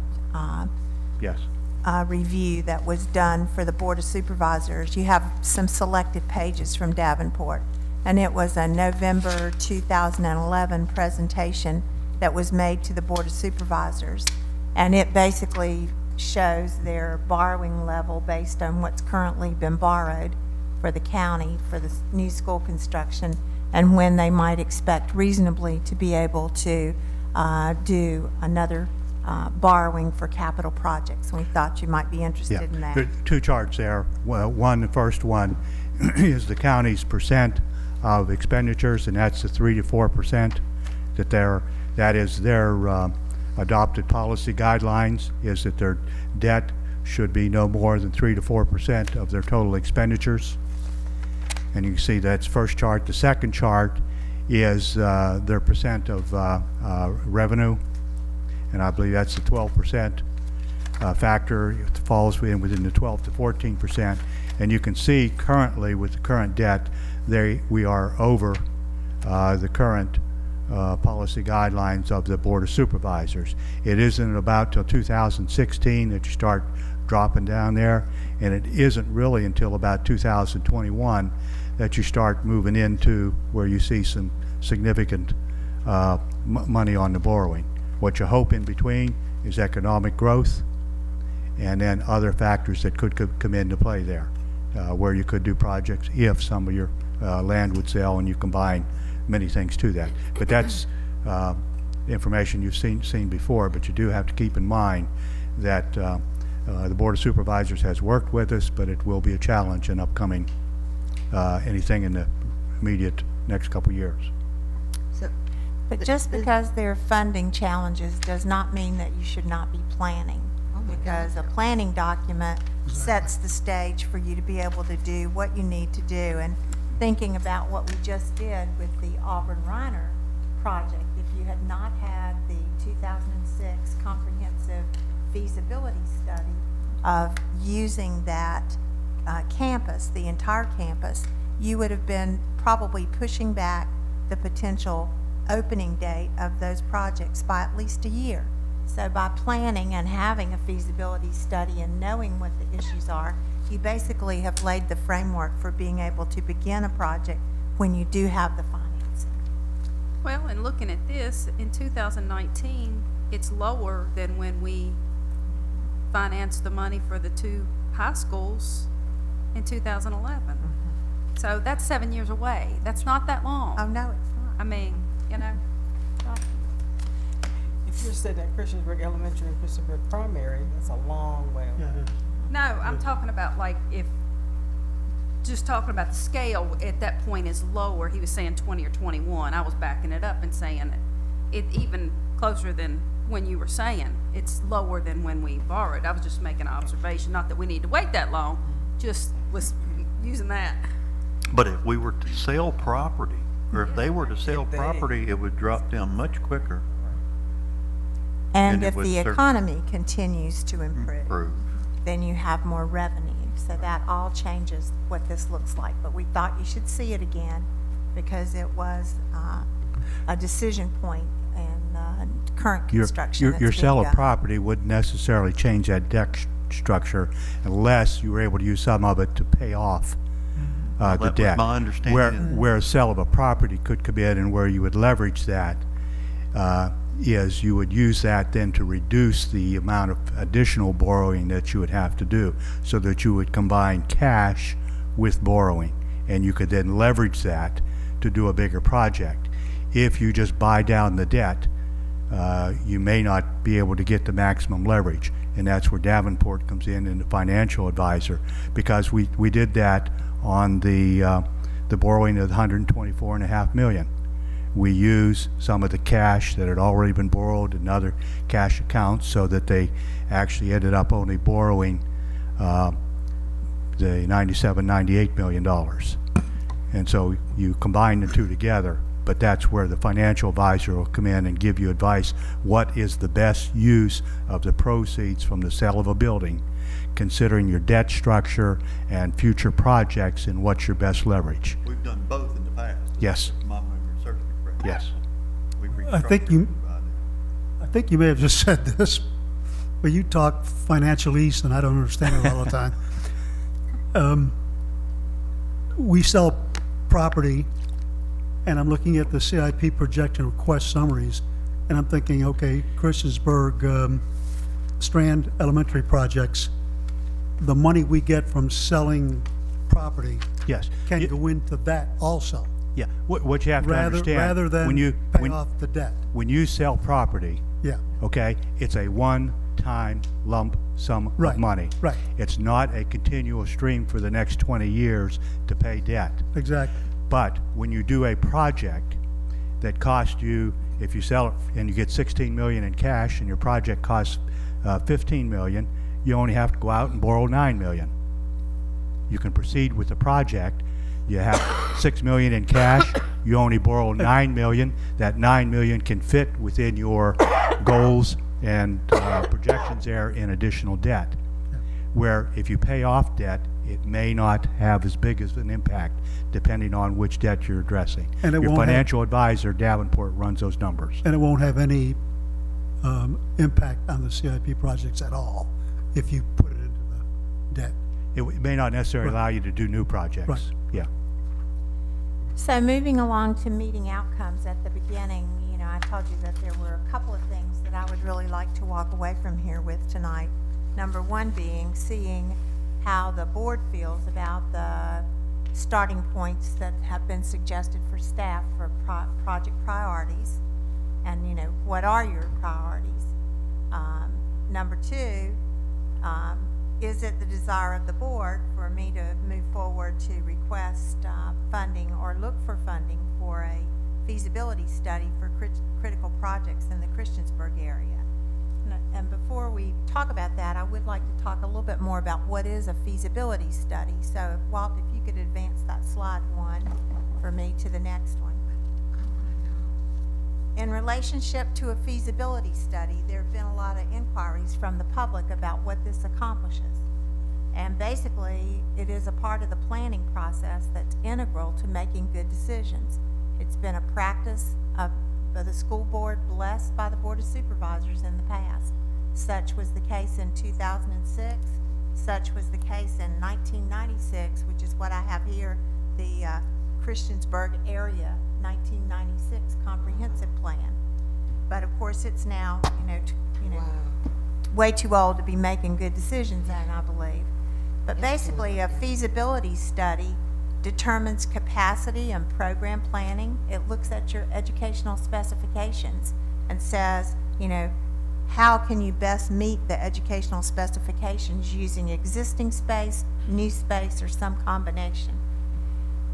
Speaker 8: Yes.
Speaker 4: review that was done for the Board of Supervisors. You have some selected pages from Davenport, and it was a November 2011 presentation that was made to the Board of Supervisors, and it basically shows their borrowing level based on what's currently been borrowed for the county for the new school construction, and when they might expect reasonably to be able to do another borrowing for capital projects. We thought you might be interested in that.
Speaker 8: There are two charts there. Well, the first one is the county's percent of expenditures, and that's the 3 to 4% that is their adopted policy guidelines, is that their debt should be no more than 3 to 4% of their total expenditures. And you can see that's first chart. The second chart is their percent of revenue, and I believe that's the 12% factor. It falls within the 12 to 14%. And you can see currently with the current debt, we are over the current policy guidelines of the Board of Supervisors. It isn't about till 2016 that you start dropping down there, and it isn't really until about 2021 that you start moving into where you see some significant money on the borrowing. What you hope in between is economic growth and then other factors that could come into play there, where you could do projects if some of your land would sell and you combine many things to that. But that's information you've seen before, but you do have to keep in mind that the Board of Supervisors has worked with us, but it will be a challenge in upcoming anything in the immediate next couple years.
Speaker 4: But just because there are funding challenges does not mean that you should not be planning, because a planning document sets the stage for you to be able to do what you need to do. And thinking about what we just did with the Auburn-Reiner project, if you had not had the 2006 comprehensive feasibility study of using that campus, the entire campus, you would have been probably pushing back the potential opening date of those projects by at least a year. So by planning and having a feasibility study and knowing what the issues are, you basically have laid the framework for being able to begin a project when you do have the financing.
Speaker 7: Well, and looking at this, in 2019, it's lower than when we financed the money for the 2 high schools in 2011. So that's 7 years away. That's not that long.
Speaker 4: Oh, no, it's not.
Speaker 7: I mean, you know.
Speaker 6: If you're sitting at Christiansburg Elementary and Christiansburg Primary, that's a long way away.
Speaker 7: No, I'm talking about like just talking about the scale at that point is lower. He was saying 20 or 21. I was backing it up and saying it even closer than when you were saying. It's lower than when we borrowed. I was just making an observation. Not that we need to wait that long, just was using that.
Speaker 1: But if we were to sell property, or if they were to sell property, it would drop down much quicker.
Speaker 4: And
Speaker 1: it
Speaker 4: if
Speaker 1: would
Speaker 4: the economy continues to improve, then you have more revenue. So that all changes what this looks like. But we thought you should see it again because it was a decision point in current construction.
Speaker 8: Your sale of property wouldn't necessarily change that debt structure unless you were able to use some of it to pay off the debt.
Speaker 1: My understanding
Speaker 8: where a sale of a property could come in and where you would leverage that is you would use that then to reduce the amount of additional borrowing that you would have to do, so that you would combine cash with borrowing, and you could then leverage that to do a bigger project. If you just buy down the debt, you may not be able to get the maximum leverage, and that's where Davenport comes in and the financial advisor, because we did that on the borrowing of $124.5 million. We use some of the cash that had already been borrowed in other cash accounts, so that they actually ended up only borrowing the $98 million. And so you combine the two together, but that's where the financial advisor will come in and give you advice. What is the best use of the proceeds from the sale of a building, considering your debt structure and future projects, and what's your best leverage?
Speaker 1: We've done both in the past.
Speaker 8: Yes.
Speaker 1: My memory serves me correct.
Speaker 8: Yes.
Speaker 5: I think you may have just said this, but you talk financial east, and I don't understand it all the time. We sell property, and I'm looking at the CIP projection request summaries, and I'm thinking, okay, Christiansburg Strand Elementary projects, the money we get from selling property
Speaker 8: Yes.
Speaker 5: can go into that also,
Speaker 8: Yeah. What you have to understand,
Speaker 5: rather than
Speaker 8: when you
Speaker 5: pay off the debt.
Speaker 8: when you sell property,
Speaker 5: Yeah.
Speaker 8: okay? It's a one-time lump sum of
Speaker 5: Right,
Speaker 8: money.
Speaker 5: right.
Speaker 8: It's not a continual stream for the next 20 years to pay debt.
Speaker 5: Exactly.
Speaker 8: But when you do a project that costs you, if you sell it and you get 16 million in cash and your project costs 15 million, you only have to go out and borrow 9 million. You can proceed with the project. You have 6 million in cash, you only borrow 9 million. That 9 million can fit within your goals and projections there in additional debt. Where if you pay off debt, it may not have as big as an impact depending on which debt you're addressing.
Speaker 5: And it
Speaker 8: your
Speaker 5: won't have-
Speaker 8: financial advisor, Davenport, runs those numbers.
Speaker 5: And it won't have any impact on the CIP projects at all if you put it into the debt.
Speaker 8: It may not necessarily
Speaker 5: Right.
Speaker 8: allow you to do new projects.
Speaker 5: Right.
Speaker 8: Yeah.
Speaker 4: So moving along to meeting outcomes at the beginning, you know, I told you that there were a couple of things that I would really like to walk away from here with tonight. Number one being seeing how the board feels about the starting points that have been suggested for staff for project priorities. And, you know, what are your priorities? Number two, is it the desire of the board for me to move forward to request funding or look for funding for a feasibility study for critical projects in the Christiansburg area? And before we talk about that, I would like to talk a little bit more about what is a feasibility study. So, Walt, if you could advance that slide one for me to the next one. In relationship to a feasibility study, there have been a lot of inquiries from the public about what this accomplishes. And basically, it is a part of the planning process that's integral to making good decisions. It's been a practice of the school board blessed by the Board of Supervisors in the past. Such was the case in 2006. Such was the case in 1996, which is what I have here, the Christiansburg area 1996 comprehensive plan. But of course, it's now, way too old to be making good decisions on, I believe. But basically, a feasibility study determines capacity and program planning. It looks at your educational specifications and says, how can you best meet the educational specifications using existing space, new space, or some combination.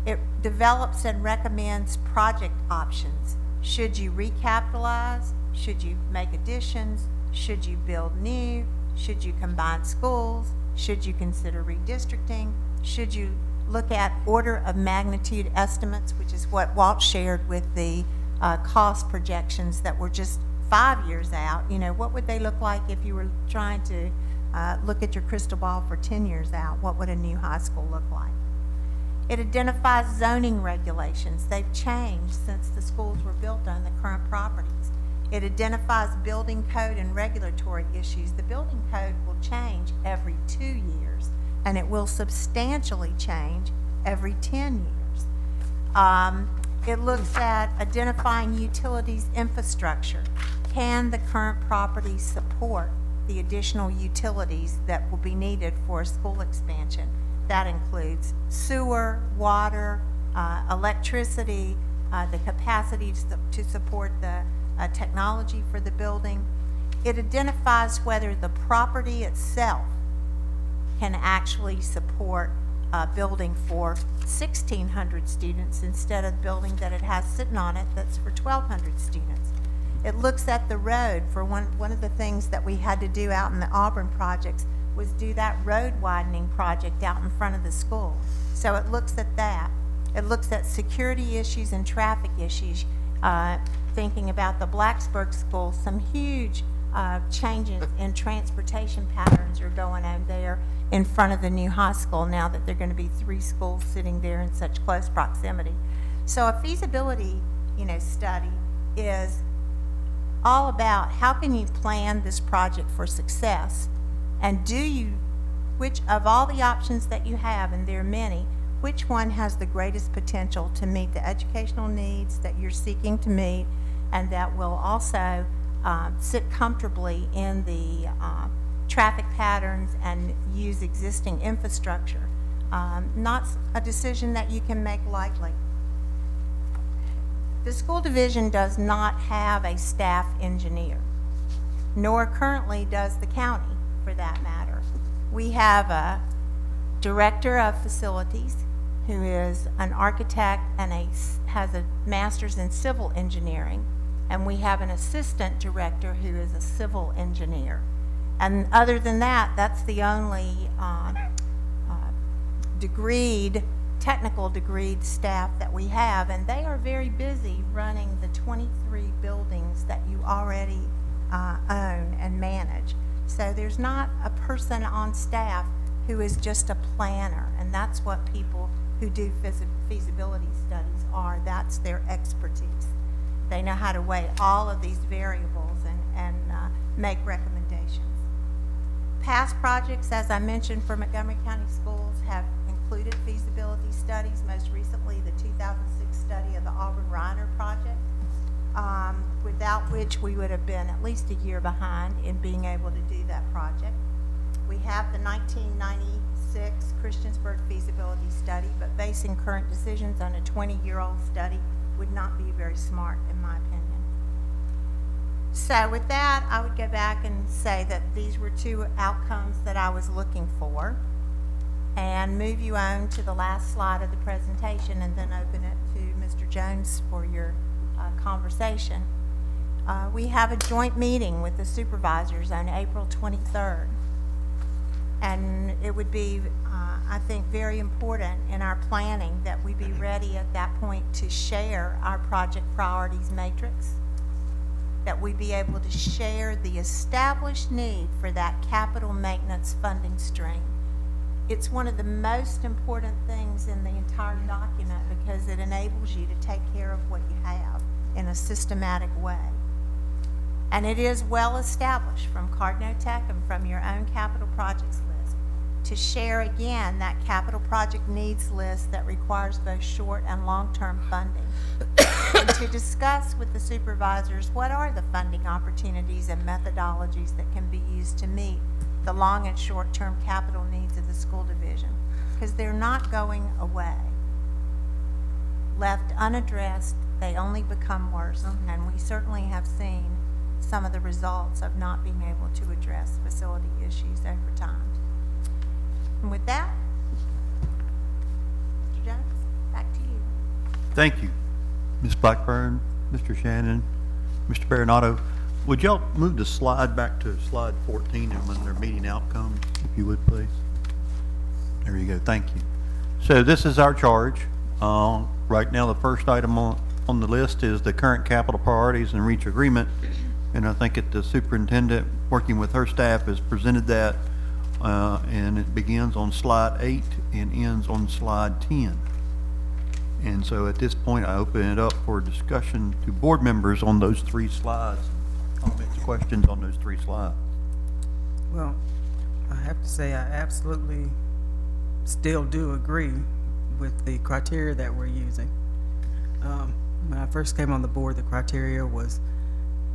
Speaker 4: It develops and recommends project options. Should you recapitalize? Should you make additions? Should you build new? Should you combine schools? Should you consider redistricting? Should you look at order of magnitude estimates, which is what Walt shared with the cost projections that were just 5 years out? What would they look like if you were trying to look at your crystal ball for 10 years out? What would a new high school look like? It identifies zoning regulations. They've changed since the schools were built on the current properties. It identifies building code and regulatory issues. The building code will change every 2 years, and it will substantially change every 10 years. It looks at identifying utilities infrastructure. Can the current property support the additional utilities that will be needed for a school expansion? That includes sewer, water, electricity, the capacity to support the technology for the building. It identifies whether the property itself can actually support a building for 1,600 students instead of the building that it has sitting on it that's for 1,200 students. It looks at the road. For one of the things that we had to do out in the Auburn projects was do that road widening project out in front of the school. So it looks at that. It looks at security issues and traffic issues. Thinking about the Blacksburg school, some huge changes in transportation patterns are going on there in front of the new high school now that there are going to be 3 schools sitting there in such close proximity. So a feasibility, study is all about how can you plan this project for success, and which of all the options that you have, and there are many, which one has the greatest potential to meet the educational needs that you're seeking to meet, and that will also sit comfortably in the traffic patterns and use existing infrastructure. Not a decision that you can make lightly. The school division does not have a staff engineer. nor currently does the county, for that matter. We have a director of facilities who is an architect and has a master's in civil engineering, and we have an assistant director who is a civil engineer. And other than that, that's the only technical degreed staff that we have, and they are very busy running the 23 buildings that you already own and manage. So there's not a person on staff who is just a planner, and that's what people who do feasibility studies are. That's their expertise. They know how to weigh all of these variables and make recommendations. Past projects, as I mentioned, for Montgomery County Schools have included feasibility studies, most recently the 2006 study of the Auburn-Roanoke project, without which we would have been at least a year behind in being able to do that project. We have the 1996 Christiansburg feasibility study, but basing current decisions on a 20-year-old study would not be very smart, in my opinion. So with that, I would go back and say that these were two outcomes that I was looking for, and move you on to the last slide of the presentation, and then open it to Mr. Jones for your conversation. We have a joint meeting with the supervisors on April 23rd. And it would be, I think, very important in our planning that we be ready at that point to share our project priorities matrix, that we be able to share the established need for that capital maintenance funding stream. It's one of the most important things in the entire document because it enables you to take care of what you have in a systematic way. And it is well established from Cardinotech and from your own capital projects list to share again that capital project needs list that requires both short and long-term funding. And to discuss with the supervisors what are the funding opportunities and methodologies that can be used to meet the long and short-term capital needs of the school division, because they're not going away. Left unaddressed, they only become worse, and we certainly have seen some of the results of not being able to address facility issues over time. And with that, Mr. Jones, back to you.
Speaker 1: Thank you, Ms. Blackburn, Mr. Shannon, Mr. Baronato. Would y'all move the slide back to slide 14 and when their meeting outcomes, if you would, please? There you go. Thank you. So this is our charge. Right now, the first item on the list is the current capital priorities and reach agreement. And I think the superintendent, working with her staff, has presented that, and it begins on slide 8 and ends on slide 10. And so at this point, I open it up for discussion to board members on those 3 slides. Comments, questions on those 3 slides?
Speaker 6: Well, I have to say I absolutely still do agree with the criteria that we're using. When I first came on the board, the criteria was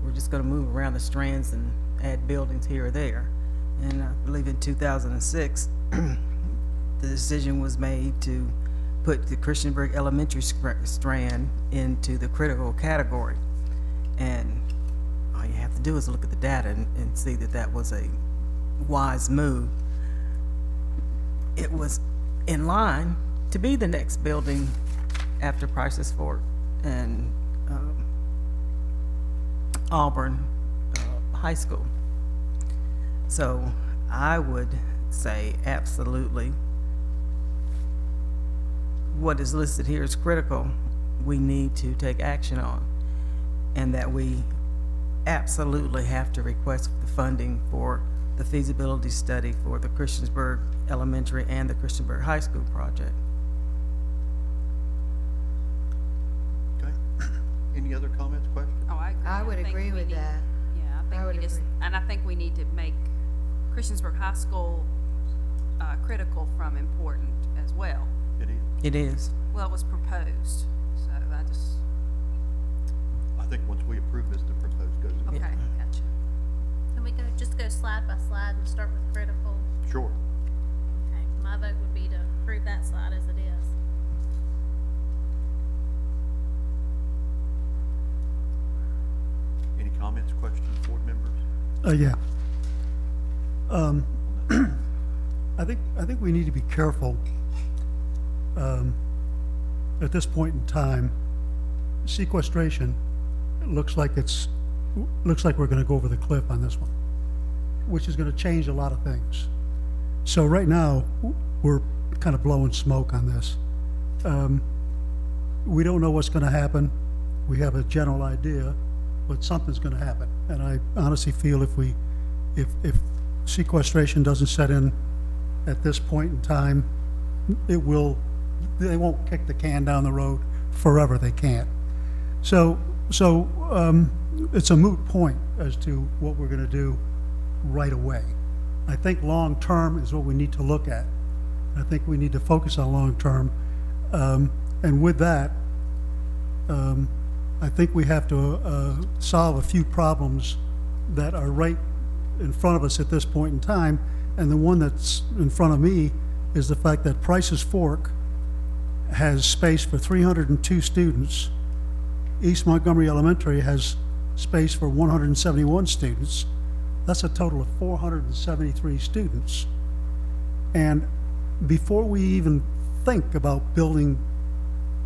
Speaker 6: we're just going to move around the strands and add buildings here or there. And I believe in 2006, the decision was made to put the Christiansburg Elementary strand into the critical category. And all you have to do is look at the data and see that that was a wise move. It was in line to be the next building after Price's Fort and Auburn High School. So I would say absolutely what is listed here is critical. We need to take action on, and that we absolutely have to request the funding for the feasibility study for the Christiansburg Elementary and the Christiansburg High School project.
Speaker 1: Okay. Any other comments, questions?
Speaker 7: Oh, I agree.
Speaker 2: I would
Speaker 7: think
Speaker 2: agree
Speaker 7: we
Speaker 2: with
Speaker 7: need-
Speaker 2: that.
Speaker 7: Yeah, I
Speaker 2: I would
Speaker 7: think we just,
Speaker 2: agree.
Speaker 7: and I think we need to make Christiansburg High School critical from important as well.
Speaker 1: It is.
Speaker 6: It is.
Speaker 7: Well, it was proposed, so
Speaker 1: I think once we approve this, the proposed goes in.
Speaker 7: okay, gotcha.
Speaker 9: Can we just go slide by slide and start with critical?
Speaker 1: Sure.
Speaker 9: Okay, my vote would be to approve that slide as it is.
Speaker 1: Any comments, questions, board members?
Speaker 5: Yeah. I think we need to be careful at this point in time. Sequestration looks like we're going to go over the cliff on this one, which is going to change a lot of things. So right now we're kind of blowing smoke on this. We don't know what's going to happen. We have a general idea, but something's going to happen. And I honestly feel if sequestration doesn't set in at this point in time, they won't kick the can down the road forever. They can't. So it's a moot point as to what we're going to do right away. I think long term is what we need to look at. I think we need to focus on long term. And with that, I think we have to solve a few problems that are right in front of us at this point in time. And the one that's in front of me is the fact that Price's Fork has space for 302 students. East Montgomery Elementary has space for 171 students. That's a total of 473 students. And before we even think about building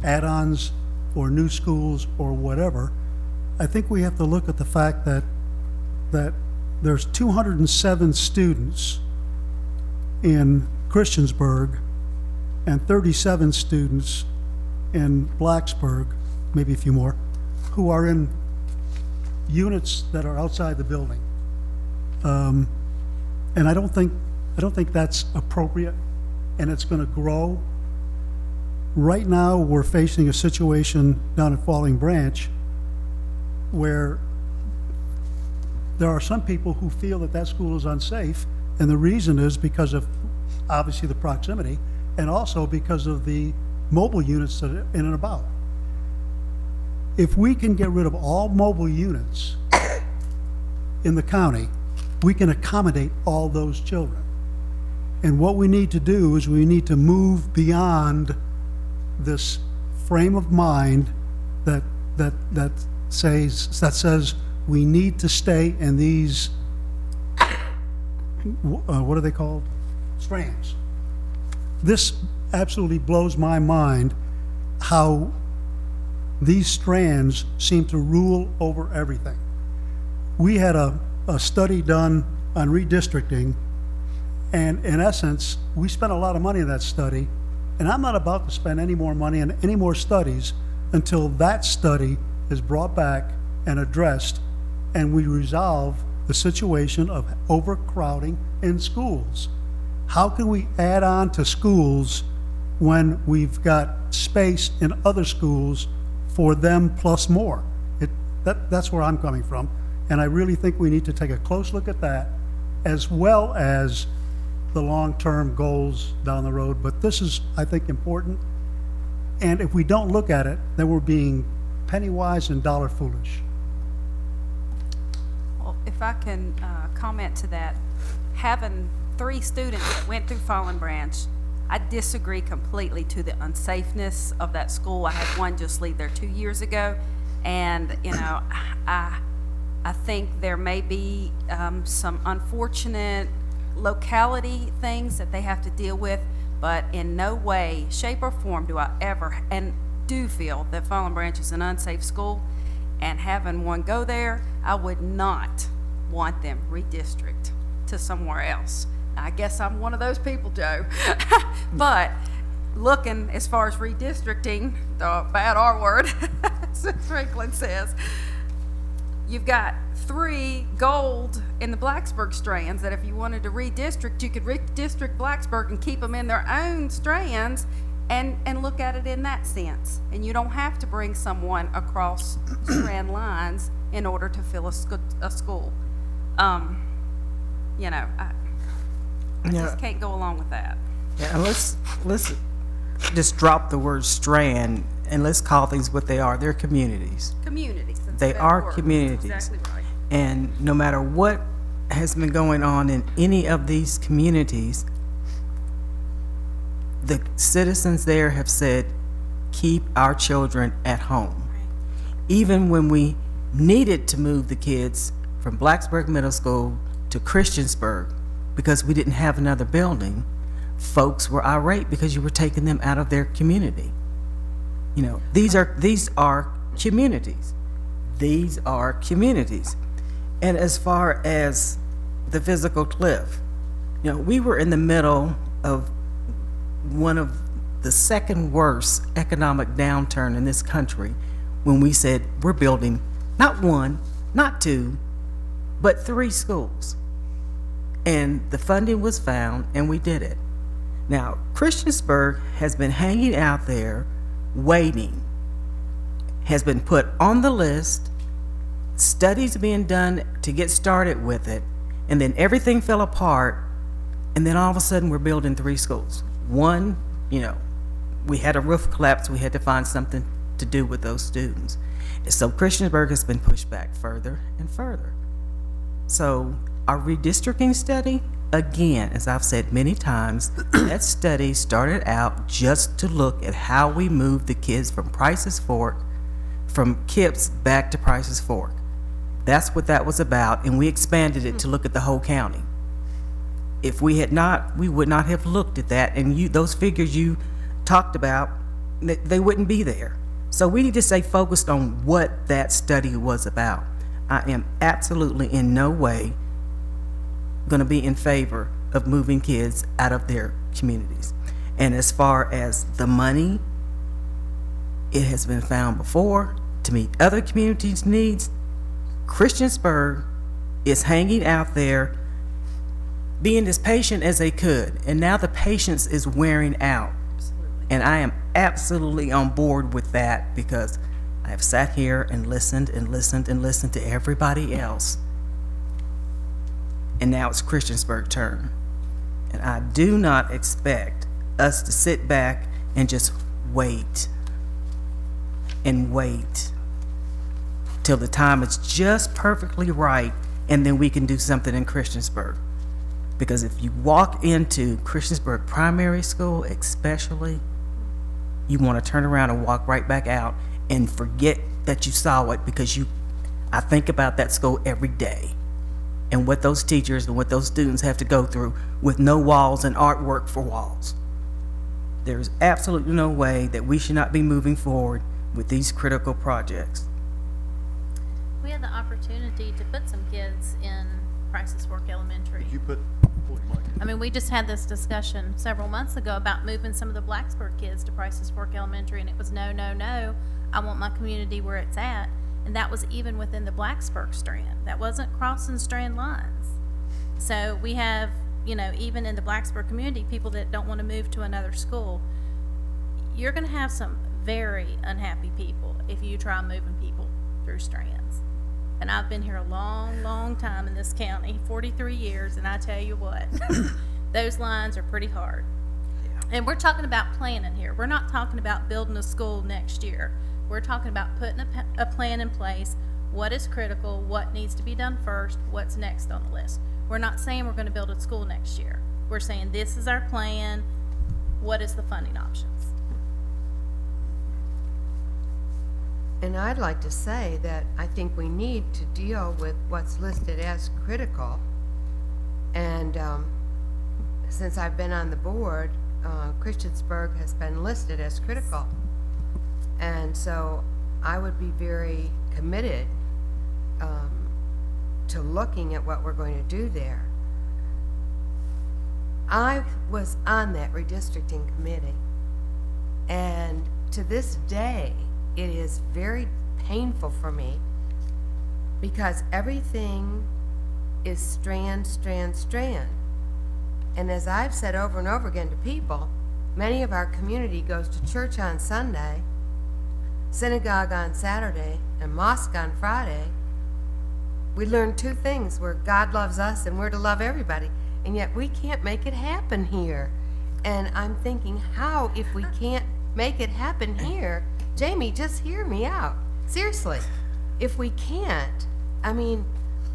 Speaker 5: add-ons or new schools or whatever, I think we have to look at the fact that there's 207 students in Christiansburg and 37 students in Blacksburg, maybe a few more, who are in units that are outside the building. And I don't think that's appropriate, and it's going to grow. Right now, we're facing a situation down at Falling Branch where there are some people who feel that school is unsafe, and the reason is because of obviously the proximity and also because of the mobile units that are in and about. If we can get rid of all mobile units in the county, we can accommodate all those children. And what we need to do is we need to move beyond this frame of mind that says we need to stay in these what are they called? Strands. This absolutely blows my mind how these strands seem to rule over everything. We had a study done on redistricting, and in essence, we spent a lot of money on that study, and I'm not about to spend any more money on any more studies until that study is brought back and addressed, and we resolve the situation of overcrowding in schools. How can we add on to schools when we've got space in other schools for them plus more? That's where I'm coming from. And I really think we need to take a close look at that, as well as the long-term goals down the road. But this is, I think, important. And if we don't look at it, then we're being penny-wise and dollar-foolish.
Speaker 7: Well, if I can comment to that, having 3 students that went through Fallen Branch, I disagree completely to the unsafeness of that school. I had one just leave there 2 years ago, and you know, I think there may be some unfortunate locality things that they have to deal with, but in no way, shape, or form do I ever and do feel that Fallen Branch is an unsafe school. And having one go there, I would not want them redistrict to somewhere else. I guess I'm one of those people, Joe. But looking as far as redistricting, the bad R word, as Franklin says, you've got 3 gold in the Blacksburg strands that if you wanted to redistrict, you could redistrict Blacksburg and keep them in their own strands and look at it in that sense. And you don't have to bring someone across strand lines in order to fill a school. You know, I just can't go along with that.
Speaker 6: Yeah, and let's just drop the word strand and let's call things what they are. They're communities.
Speaker 7: Communities.
Speaker 6: They are communities.
Speaker 7: Exactly right.
Speaker 6: And no matter what has been going on in any of these communities, the citizens there have said, keep our children at home. Even when we needed to move the kids from Blacksburg Middle School to Christiansburg because we didn't have another building, folks were irate because you were taking them out of their community. You know, these are communities. These are communities. And as far as the physical cliff, you know, we were in the middle of one of the second worst economic downturn in this country when we said we're building not one, not two, but 3 schools. And the funding was found and we did it. Now, Christiansburg has been hanging out there waiting, has been put on the list, studies being done to get started with it, and then everything fell apart, and then all of a sudden we're building 3 schools. One, you know, we had a roof collapse, we had to find something to do with those students. So Christiansburg has been pushed back further and further. So our redistricting study, again, as I've said many times, that study started out just to look at how we move the kids from Price's Fork, from Kipps back to Price's Fork. That's what that was about, and we expanded it to look at the whole county. If we had not, we would not have looked at that, and those figures you talked about, they wouldn't be there. So we need to stay focused on what that study was about. I am absolutely in no way going to be in favor of moving kids out of their communities. And as far as the money, it has been found before to meet other communities' needs. Christiansburg is hanging out there being as patient as they could, and now the patience is wearing out. And I am absolutely on board with that because I have sat here and listened and listened and listened to everybody else. And now it's Christiansburg's turn. And I do not expect us to sit back and just wait and wait till the time is just perfectly right, and then we can do something in Christiansburg. Because if you walk into Christiansburg Primary School especially, you want to turn around and walk right back out and forget that you saw it, because I think about that school every day and what those teachers and what those students have to go through with no walls and artwork for walls. There's absolutely no way that we should not be moving forward with these critical projects.
Speaker 9: We had the opportunity to put some kids in Price's Fork Elementary.
Speaker 1: Did you put?
Speaker 9: I mean, we just had this discussion several months ago about moving some of the Blacksburg kids to Price's Fork Elementary, and it was no, no, no. I want my community where it's at. And that was even within the Blacksburg strand. That wasn't crossing strand lines. So we have, you know, even in the Blacksburg community, people that don't want to move to another school. You're going to have some very unhappy people if you try moving people through strands. And I've been here a long, long time in this county, 43 years, and I tell you what, those lines are pretty hard. And we're talking about planning here. We're not talking about building a school next year. We're talking about putting a plan in place, what is critical, what needs to be done first, what's next on the list. We're not saying we're going to build a school next year. We're saying this is our plan, what is the funding options?
Speaker 2: And I'd like to say that I think we need to deal with what's listed as critical. And since I've been on the board, Christiansburg has been listed as critical. And so I would be very committed to looking at what we're going to do there. I was on that redistricting committee, and to this day, it is very painful for me because everything is strand, strand, strand. And as I've said over and over again to people, many of our community goes to church on Sunday, synagogue on Saturday, and mosque on Friday. We learn 2 things: where God loves us and we're to love everybody. And yet we can't make it happen here. And I'm thinking, how, if we can't make it happen here? Jamie, just hear me out. Seriously, if we can't, I mean,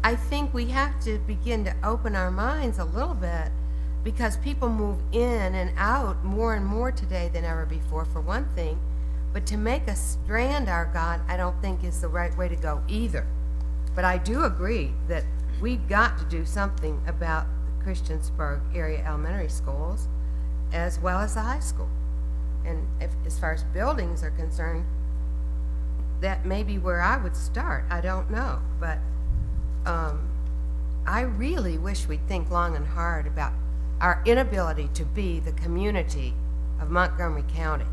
Speaker 2: I think we have to begin to open our minds a little bit, because people move in and out more and more today than ever before, for one thing. But to make a strand our God, I don't think is the right way to go either. But I do agree that we've got to do something about the Christiansburg area elementary schools as well as the high school. And as far as buildings are concerned, that may be where I would start. I don't know. But I really wish we'd think long and hard about our inability to be the community of Montgomery County.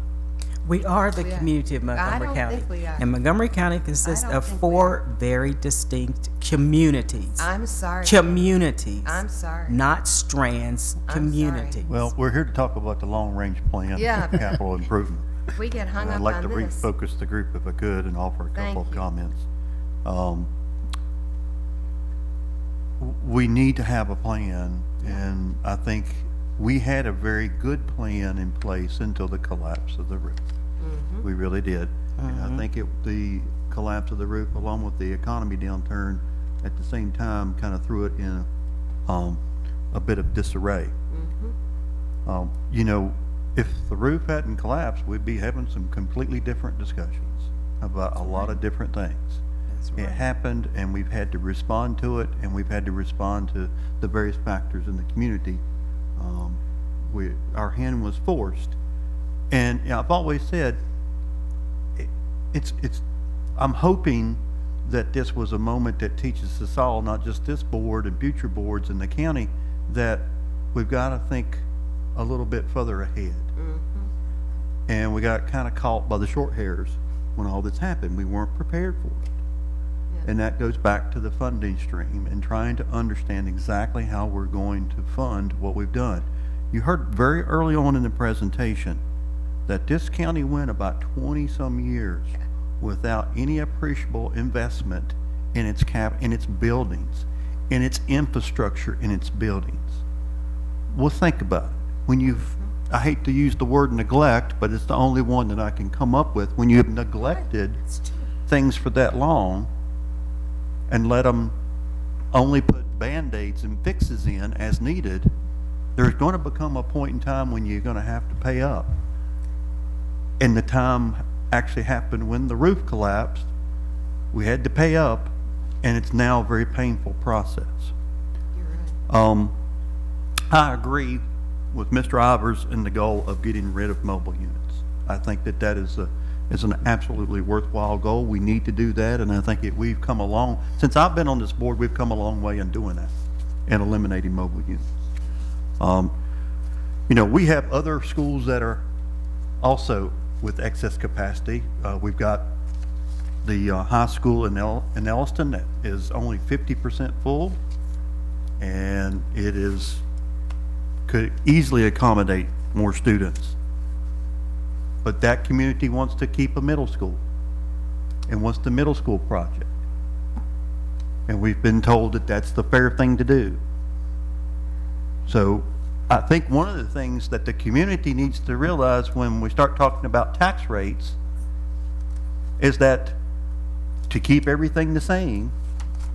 Speaker 6: We are the community of
Speaker 2: I
Speaker 6: Montgomery
Speaker 2: don't
Speaker 6: County.
Speaker 2: think we are.
Speaker 6: And Montgomery County consists
Speaker 2: don't
Speaker 6: of
Speaker 2: think we
Speaker 6: 4 very distinct communities.
Speaker 2: I'm sorry.
Speaker 6: Communities.
Speaker 2: I'm sorry.
Speaker 6: Not strands,
Speaker 2: I'm
Speaker 6: communities.
Speaker 1: Well, we're here to talk about the long-range plan
Speaker 2: Yeah.
Speaker 1: for capital improvement.
Speaker 2: If we get hung
Speaker 1: And I'd
Speaker 2: up
Speaker 1: like
Speaker 2: on
Speaker 1: to
Speaker 2: this.
Speaker 1: refocus the group if I could and offer a couple
Speaker 2: Thank
Speaker 1: of
Speaker 2: you.
Speaker 1: comments. We need to have a plan, and I think we had a very good plan in place until the collapse of the roof. We really did. And I think the collapse of the roof, along with the economy downturn, at the same time, kind of threw it in a bit of disarray. You know, if the roof hadn't collapsed, we'd be having some completely different discussions about a lot of different things. It happened, and we've had to respond to it, and we've had to respond to the various factors in the community. Our hand was forced, and I've always said, I'm hoping that this was a moment that teaches us all, not just this board and future boards in the county, that we've got to think a little bit further ahead. And we got kind of caught by the short hairs when all this happened. We weren't prepared for it. And that goes back to the funding stream and trying to understand exactly how we're going to fund what we've done. You heard very early on in the presentation that this county went about 20-some years without any appreciable investment in its buildings, in its infrastructure, in its buildings. Well, think about it. When I hate to use the word neglect, but it's the only one that I can come up with. When you've neglected things for that long and let them only put Band-Aids and fixes in as needed, there's going to become a point in time when you're going to have to pay up. And the time actually happened when the roof collapsed. We had to pay up, and it's now a very painful process.
Speaker 2: You're right.
Speaker 1: I agree with Mr. Ivers in the goal of getting rid of mobile units. I think that is an absolutely worthwhile goal. We need to do that, and I think we've come along. Since I've been on this board, we've come a long way in doing that and eliminating mobile units. You know, we have other schools that are also with excess capacity. We've got the high school in Elliston that is only 50% full, and could easily accommodate more students. But that community wants to keep a middle school and wants the middle school project. And we've been told that that's the fair thing to do. So I think one of the things that the community needs to realize when we start talking about tax rates is that to keep everything the same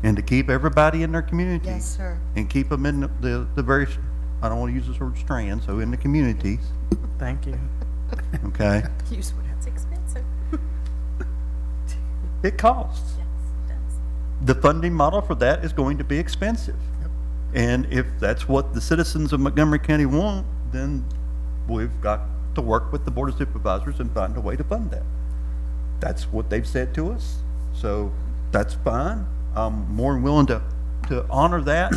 Speaker 1: and to keep everybody in their community
Speaker 2: Yes, sir.
Speaker 1: and keep them in the various, I don't want to use the word strand, so in the communities,
Speaker 6: Thank you.
Speaker 1: okay?
Speaker 7: Use what it's expensive.
Speaker 1: It costs.
Speaker 7: Yes, it does.
Speaker 1: The funding model for that is going to be expensive. And if that's what the citizens of Montgomery County want, then we've got to work with the Board of Supervisors and find a way to fund that. That's what they've said to us, so that's fine. I'm more than willing to honor that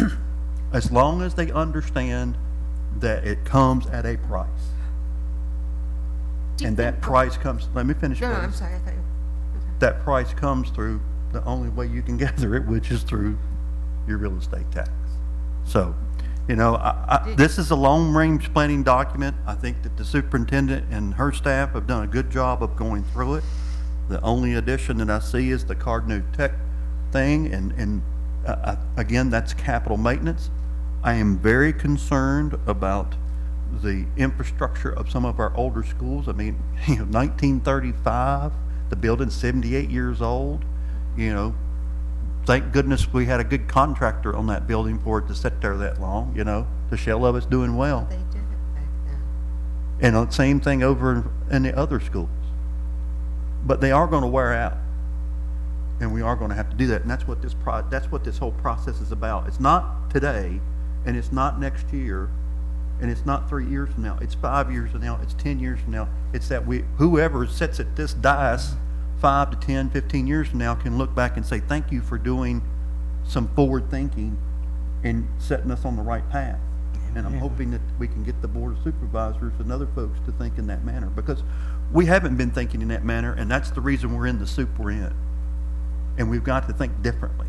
Speaker 1: as long as they understand that it comes at a price. And that price comes, let me finish,
Speaker 2: No,
Speaker 1: please.
Speaker 2: I'm sorry. I thought you.
Speaker 1: That price comes through the only way you can gather it, which is through your real estate tax. So, you know, this is a long-range planning document. I think that the superintendent and her staff have done a good job of going through it. The only addition that I see is the Card New Tech thing, and again, that's capital maintenance. I am very concerned about the infrastructure of some of our older schools. I mean, 1935, the building's 78 years old, you know. Thank goodness we had a good contractor on that building for it to sit there that long, you know. The shell of it's doing well.
Speaker 2: They did it back then.
Speaker 1: And the same thing over in the other schools. But they are going to wear out. And we are going to have to do that, and that's what this whole process is about. It's not today, and it's not next year, and it's not 3 years from now. It's 5 years from now. It's 10 years from now. It's that whoever sits at this dais 5 to 10, 15 years from now can look back and say, thank you for doing some forward thinking and setting us on the right path. And I'm hoping that we can get the Board of Supervisors and other folks to think in that manner, because we haven't been thinking in that manner, and that's the reason we're in the soup we're in. And we've got to think differently.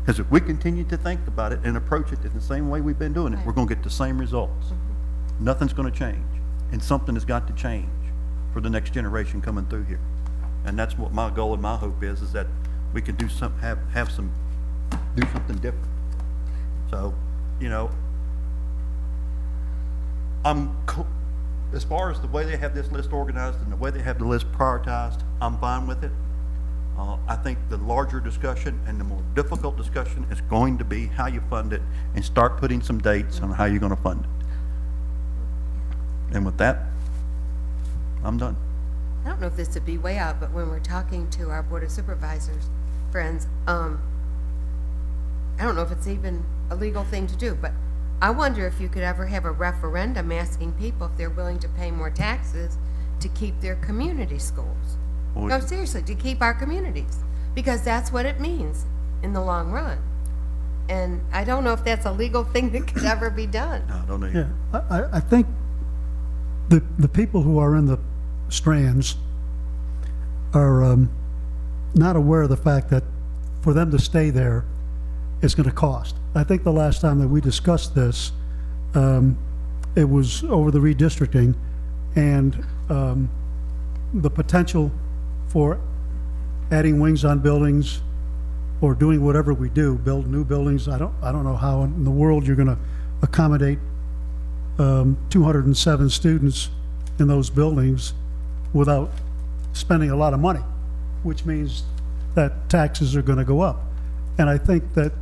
Speaker 1: Because if we continue to think about it and approach it in the same way we've been doing it, we're going to get the same results. Nothing's going to change. And something has got to change for the next generation coming through here. And that's what my goal and my hope is that we can do do something different. So, you know, as far as the way they have this list organized and the way they have the list prioritized, I'm fine with it. I think the larger discussion and the more difficult discussion is going to be how you fund it, and start putting some dates on how you're going to fund it. And with that, I'm done.
Speaker 2: I don't know if this would be way out, but when we're talking to our Board of Supervisors friends, I don't know if it's even a legal thing to do, but I wonder if you could ever have a referendum asking people if they're willing to pay more taxes to keep their community schools.
Speaker 1: Well,
Speaker 2: No, seriously, to keep our communities, because that's what it means in the long run. And I don't know if that's a legal thing that could ever be done.
Speaker 1: No, I don't know.
Speaker 5: Yeah, I think the people who are in the strands are not aware of the fact that for them to stay there, it's going to cost. I think the last time that we discussed this, it was over the redistricting, and the potential for adding wings on buildings or doing whatever we do, build new buildings. I don't know how in the world you're going to accommodate 207 students in those buildings without spending a lot of money, which means that taxes are going to go up. And I think that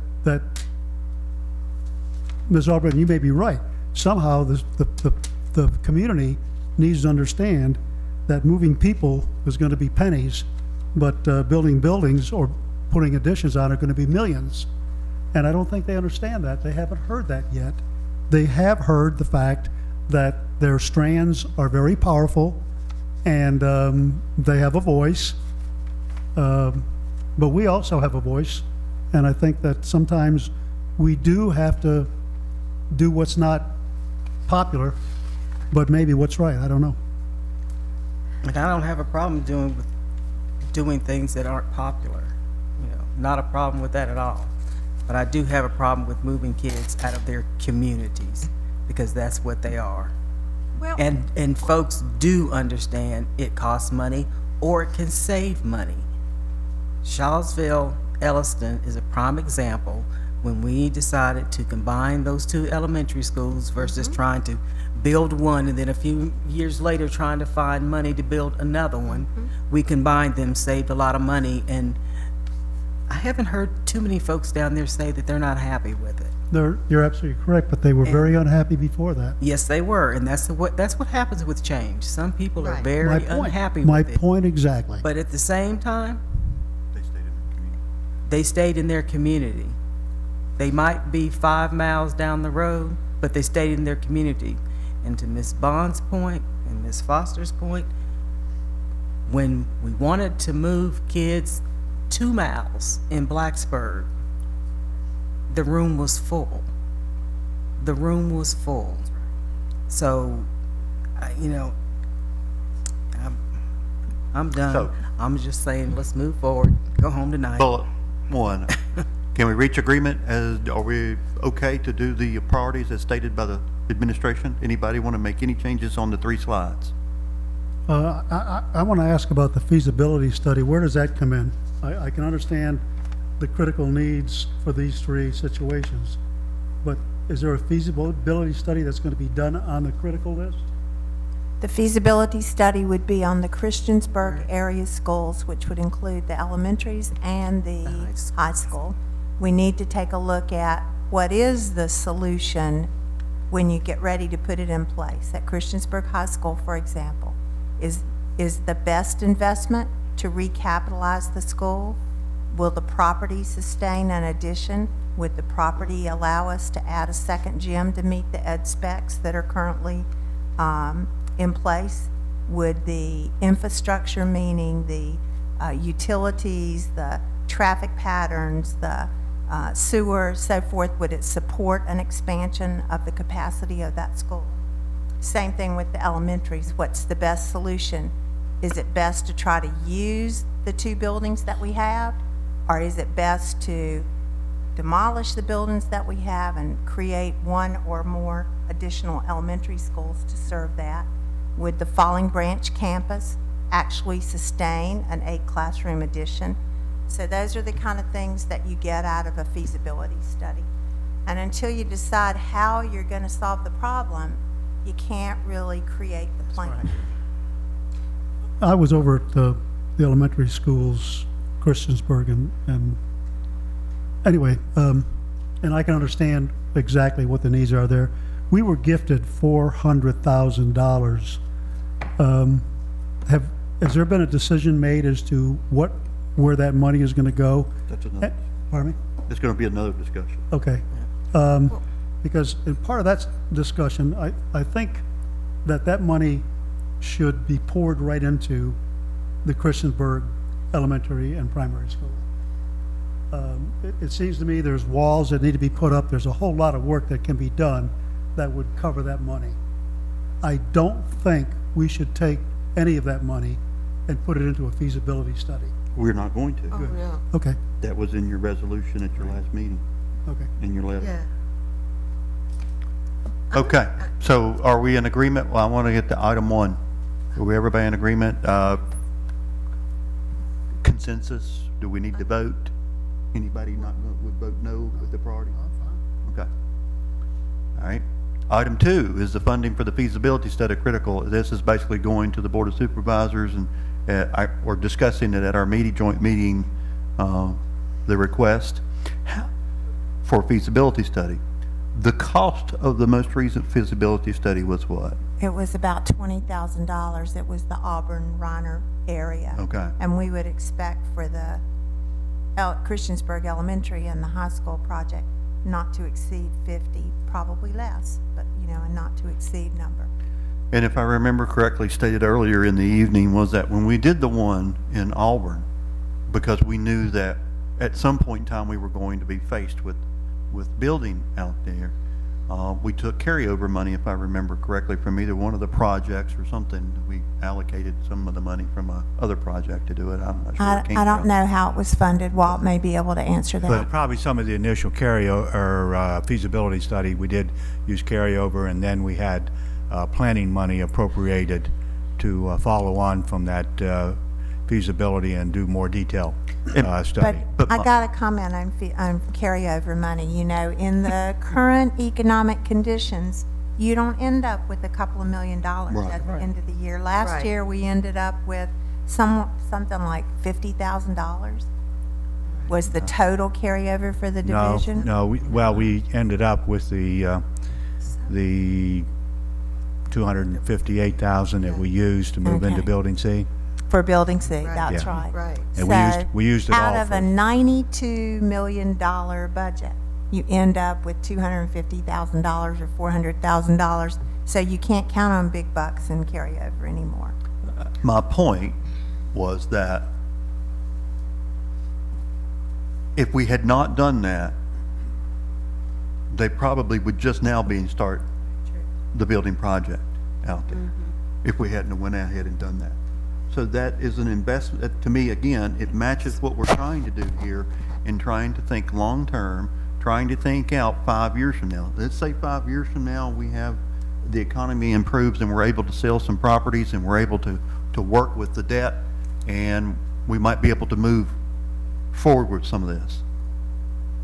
Speaker 5: Ms. Albright, you may be right. Somehow the community needs to understand that moving people is going to be pennies, but building buildings or putting additions on are going to be millions. And I don't think they understand that. They haven't heard that yet. They have heard the fact that their strands are very powerful and they have a voice, but we also have a voice. And I think that sometimes we do have to do what's not popular, but maybe what's right. I don't know.
Speaker 6: And I don't have a problem doing things that aren't popular. You know, not a problem with that at all. But I do have a problem with moving kids out of their communities, because that's what they are.
Speaker 7: Well,
Speaker 6: And folks do understand it costs money or it can save money. Charlottesville, Elliston is a prime example when we decided to combine those two elementary schools versus trying to build one and then a few years later trying to find money to build another one. We combined them, saved a lot of money, and I haven't heard too many folks down there say that they're not happy with it.
Speaker 5: You're absolutely correct, but they were very unhappy before that.
Speaker 6: Yes, they were, and that's what happens with change. Some people are
Speaker 2: Right.
Speaker 6: very unhappy
Speaker 5: My
Speaker 6: with it.
Speaker 5: point exactly.
Speaker 6: But at the same time,
Speaker 1: They stayed in the community.
Speaker 6: they stayed in their community. They might be 5 miles down the road, but they stayed in their community. And to Ms. Bond's point and Ms. Foster's point, when we wanted to move kids 2 miles in Blacksburg, the room was full. The room was full. So, you know, I'm done.
Speaker 1: So-
Speaker 6: I'm just saying, let's move forward. Go home tonight.
Speaker 1: Bullet one, can we reach agreement are we okay to do the priorities as stated by the administration? Anybody want to make any changes on the 3 slides?
Speaker 5: I want to ask about the feasibility study. Where does that come in? I can understand the critical needs for these 3 situations, but is there a feasibility study that's going to be done on the critical list?
Speaker 4: The feasibility study would be on the Christiansburg area schools, which would include the elementaries and the high school. We need to take a look at what is the solution when you get ready to put it in place. At Christiansburg High School, for example, is the best investment to recapitalize the school? Will the property sustain an addition? Would the property allow us to add a second gym to meet the ed specs that are currently in place? Would the infrastructure, meaning the utilities, the traffic patterns, the sewer, so forth, would it support an expansion of the capacity of that school? Same thing with the elementaries. What's the best solution? Is it best to try to use the two buildings that we have? Or is it best to demolish the buildings that we have and create one or more additional elementary schools to serve that? Would the Falling Branch campus actually sustain an 8-classroom addition? So those are the kind of things that you get out of a feasibility study. And until you decide how you're going to solve the problem, you can't really create the plan.
Speaker 5: I was over at the elementary schools, Christiansburg, and anyway, and I can understand exactly what the needs are there. We were gifted $400,000. Has there been a decision made as to where that money is going to go?
Speaker 1: That's another.
Speaker 5: Pardon me?
Speaker 1: It's going to be another discussion.
Speaker 5: Okay. Because in part of that discussion, I think that money should be poured right into the Christiansburg elementary and primary school. It seems to me there's walls that need to be put up. There's a whole lot of work that can be done that would cover that money. I don't think we should take any of that money and put it into a feasibility study.
Speaker 1: We're not going to.
Speaker 2: Oh, no.
Speaker 5: Okay,
Speaker 1: That was in your resolution at your last meeting,
Speaker 5: okay.
Speaker 1: in your letter.
Speaker 2: Yeah.
Speaker 1: Okay, so are we in agreement? Well, I want to get to item 1. Are we everybody in agreement? Consensus? Do we need to vote? Anybody not would vote no with the priority? Okay. All right. Item 2 is the funding for the feasibility study critical. This is basically going to the Board of Supervisors, and we're discussing it at our joint meeting, the request for feasibility study. The cost of the most recent feasibility study was what?
Speaker 4: It was about $20,000. It was the Auburn-Reiner area.
Speaker 1: Okay.
Speaker 4: And we would expect for the Christiansburg Elementary and the high school project not to exceed 50, probably less, but, a not to exceed number.
Speaker 1: And if I remember correctly, stated earlier in the evening, was that when we did the one in Auburn, because we knew that at some point in time we were going to be faced with building out there, we took carryover money, if I remember correctly, from either one of the projects or something. We allocated some of the money from other project to do it. I'm not sure where it came
Speaker 4: I don't
Speaker 1: from.
Speaker 4: know how it was funded. Walt may be able to answer that.
Speaker 8: But probably some of the initial feasibility study, we did use carryover, and then we had planning money appropriated to follow on from that feasibility and do more detail study.
Speaker 1: But
Speaker 4: I got a comment on carryover money. In the current economic conditions, you don't end up with a couple of $1 million at the end of the year. Last year, we ended up with something like $50,000 was the total carryover for the division.
Speaker 8: No, we ended up with the $258,000 that we used to move into Building C.
Speaker 4: For Building C, that's
Speaker 8: Yeah.
Speaker 4: right.
Speaker 2: Right.
Speaker 8: And we used it all
Speaker 4: out of
Speaker 8: for-
Speaker 4: a $92 million budget, you end up with $250,000 or $400,000. So you can't count on big bucks and carryover anymore.
Speaker 1: my point was that if we had not done that, they probably would just now be start the building project out there, if we hadn't went ahead and done that. So that is an investment. To me, again, it matches what we're trying to do here in trying to think long-term, trying to think out 5 years from now. Let's say 5 years from now, the economy improves and we're able to sell some properties and we're able to work with the debt, and we might be able to move forward with some of this.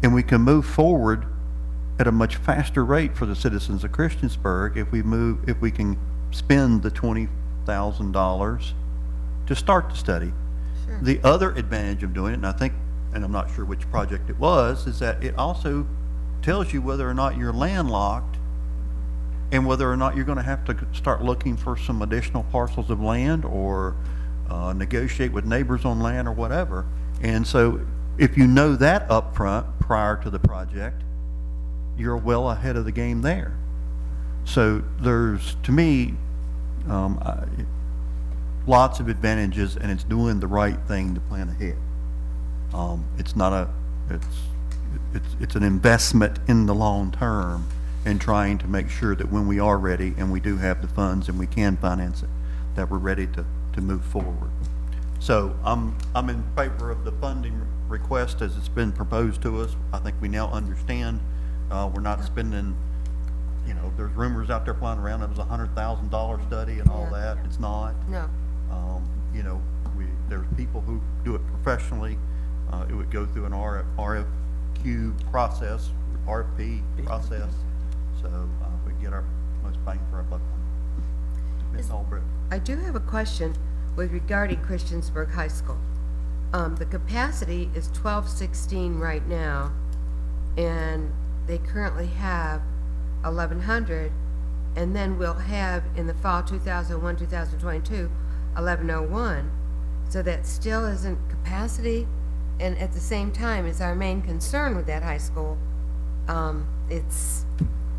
Speaker 1: And we can move forward at a much faster rate for the citizens of Christiansburg if we can spend the $20,000 to start the study.
Speaker 2: Sure.
Speaker 1: The other advantage of doing it, and I'm not sure which project it was, is that it also tells you whether or not you're landlocked and whether or not you're going to have to start looking for some additional parcels of land or negotiate with neighbors on land or whatever. And so if you know that up front prior to the project, you're well ahead of the game there. So there's, to me, lots of advantages, and it's doing the right thing to plan ahead. It's not a, it's an investment in the long term and trying to make sure that when we are ready and we do have the funds and we can finance it, that we're ready to move forward. So I'm in favor of the funding request as it's been proposed to us. I think we now understand we're not spending, you know, there's rumors out there flying around it was a $100,000 study and all that. It's not.
Speaker 2: No.
Speaker 1: You know, there's people who do it professionally. It would go through an RFQ process, RFP process. So we get our most bang for our buck. Ms. Albrecht.
Speaker 2: I do have a question with regarding Christiansburg High School. The capacity is 1216 right now, and they currently have 1100, and then we'll have in the fall 2001, 2022, 1101. So that still isn't capacity, and at the same time, it's our main concern with that high school. It's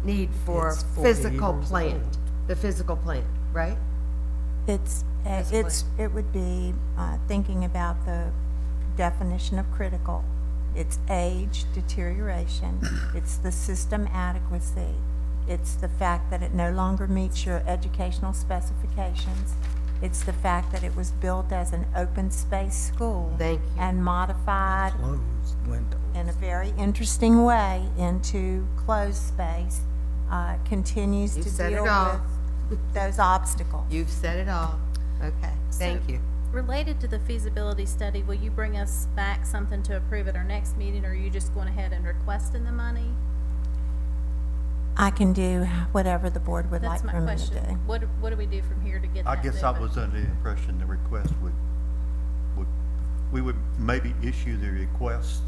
Speaker 2: need for
Speaker 6: It's 40
Speaker 2: physical
Speaker 6: years
Speaker 2: plant,
Speaker 6: old.
Speaker 2: the physical plant, right?
Speaker 4: It would be thinking about the definition of critical. It's age, deterioration, it's the system adequacy, it's the fact that it no longer meets your educational specifications, it's the fact that it was built as an open space school.
Speaker 2: Thank you.
Speaker 4: And modified
Speaker 6: Closed windows.
Speaker 4: in a very interesting way into closed space, continues
Speaker 2: You
Speaker 4: to
Speaker 2: said it
Speaker 4: deal
Speaker 2: all.
Speaker 4: with those obstacles.
Speaker 2: You've said it all. Okay, thank
Speaker 9: So,
Speaker 2: you.
Speaker 9: Related to the feasibility study, will you bring us back something to approve at our next meeting, or are you just going ahead and requesting the money?
Speaker 4: I can do whatever the board would like
Speaker 9: That's my
Speaker 4: for me to
Speaker 9: question.
Speaker 4: do.
Speaker 9: What do we do from here to get
Speaker 1: I
Speaker 9: that
Speaker 1: guess I
Speaker 9: moving?
Speaker 1: was under the impression the request we would maybe issue the request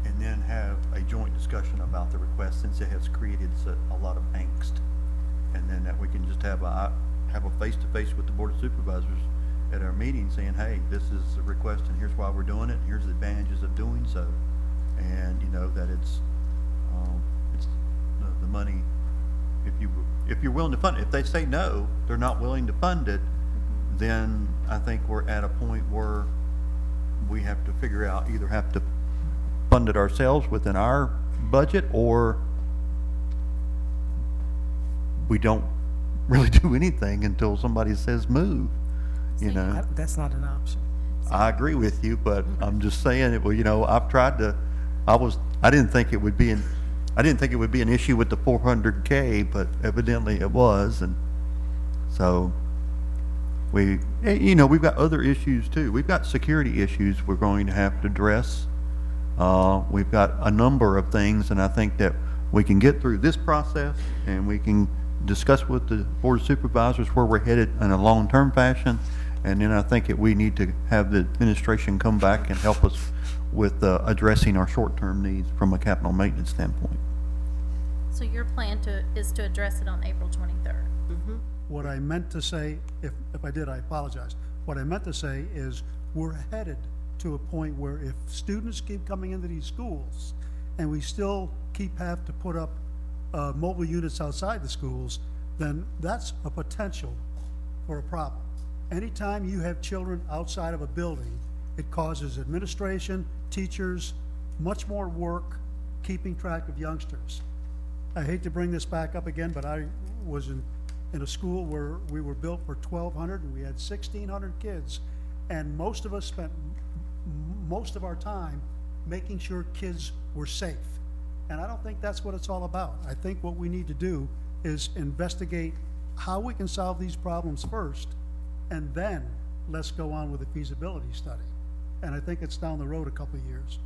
Speaker 1: and then have a joint discussion about the request, since it has created a lot of angst. And then that we can just have a face-to-face with the Board of Supervisors at our meeting saying, hey, this is the request and here's why we're doing it, and here's the advantages of doing so. And you know that it's the money, if you're willing to fund it. If they say no, they're not willing to fund it, then I think we're at a point where we have to figure out, either have to fund it ourselves within our budget, or we don't really do anything until somebody says move, you know.
Speaker 6: That's not an option.
Speaker 1: I agree with you, but I'm just saying, well, you know, I've tried to, I didn't think it would be an issue with the 400K, but evidently it was, and so you know, we've got other issues too. We've got security issues we're going to have to address. We've got a number of things, and I think that we can get through this process and we can discuss with the Board of Supervisors where we're headed in a long-term fashion. And then I think that we need to have the administration come back and help us with addressing our short-term needs from a capital maintenance standpoint.
Speaker 9: So your plan is to address it on April 23rd?
Speaker 2: Mm-hmm.
Speaker 5: What I meant to say, if I did, I apologize. What I meant to say is we're headed to a point where if students keep coming into these schools and we still have to put up mobile units outside the schools, then that's a potential for a problem. Anytime you have children outside of a building, it causes administration, teachers, much more work keeping track of youngsters. I hate to bring this back up again, but I was in a school where we were built for 1,200 and we had 1,600 kids, and most of us spent most of our time making sure kids were safe. And I don't think that's what it's all about. I think what we need to do is investigate how we can solve these problems first, and then let's go on with the feasibility study. And I think it's down the road a couple of years.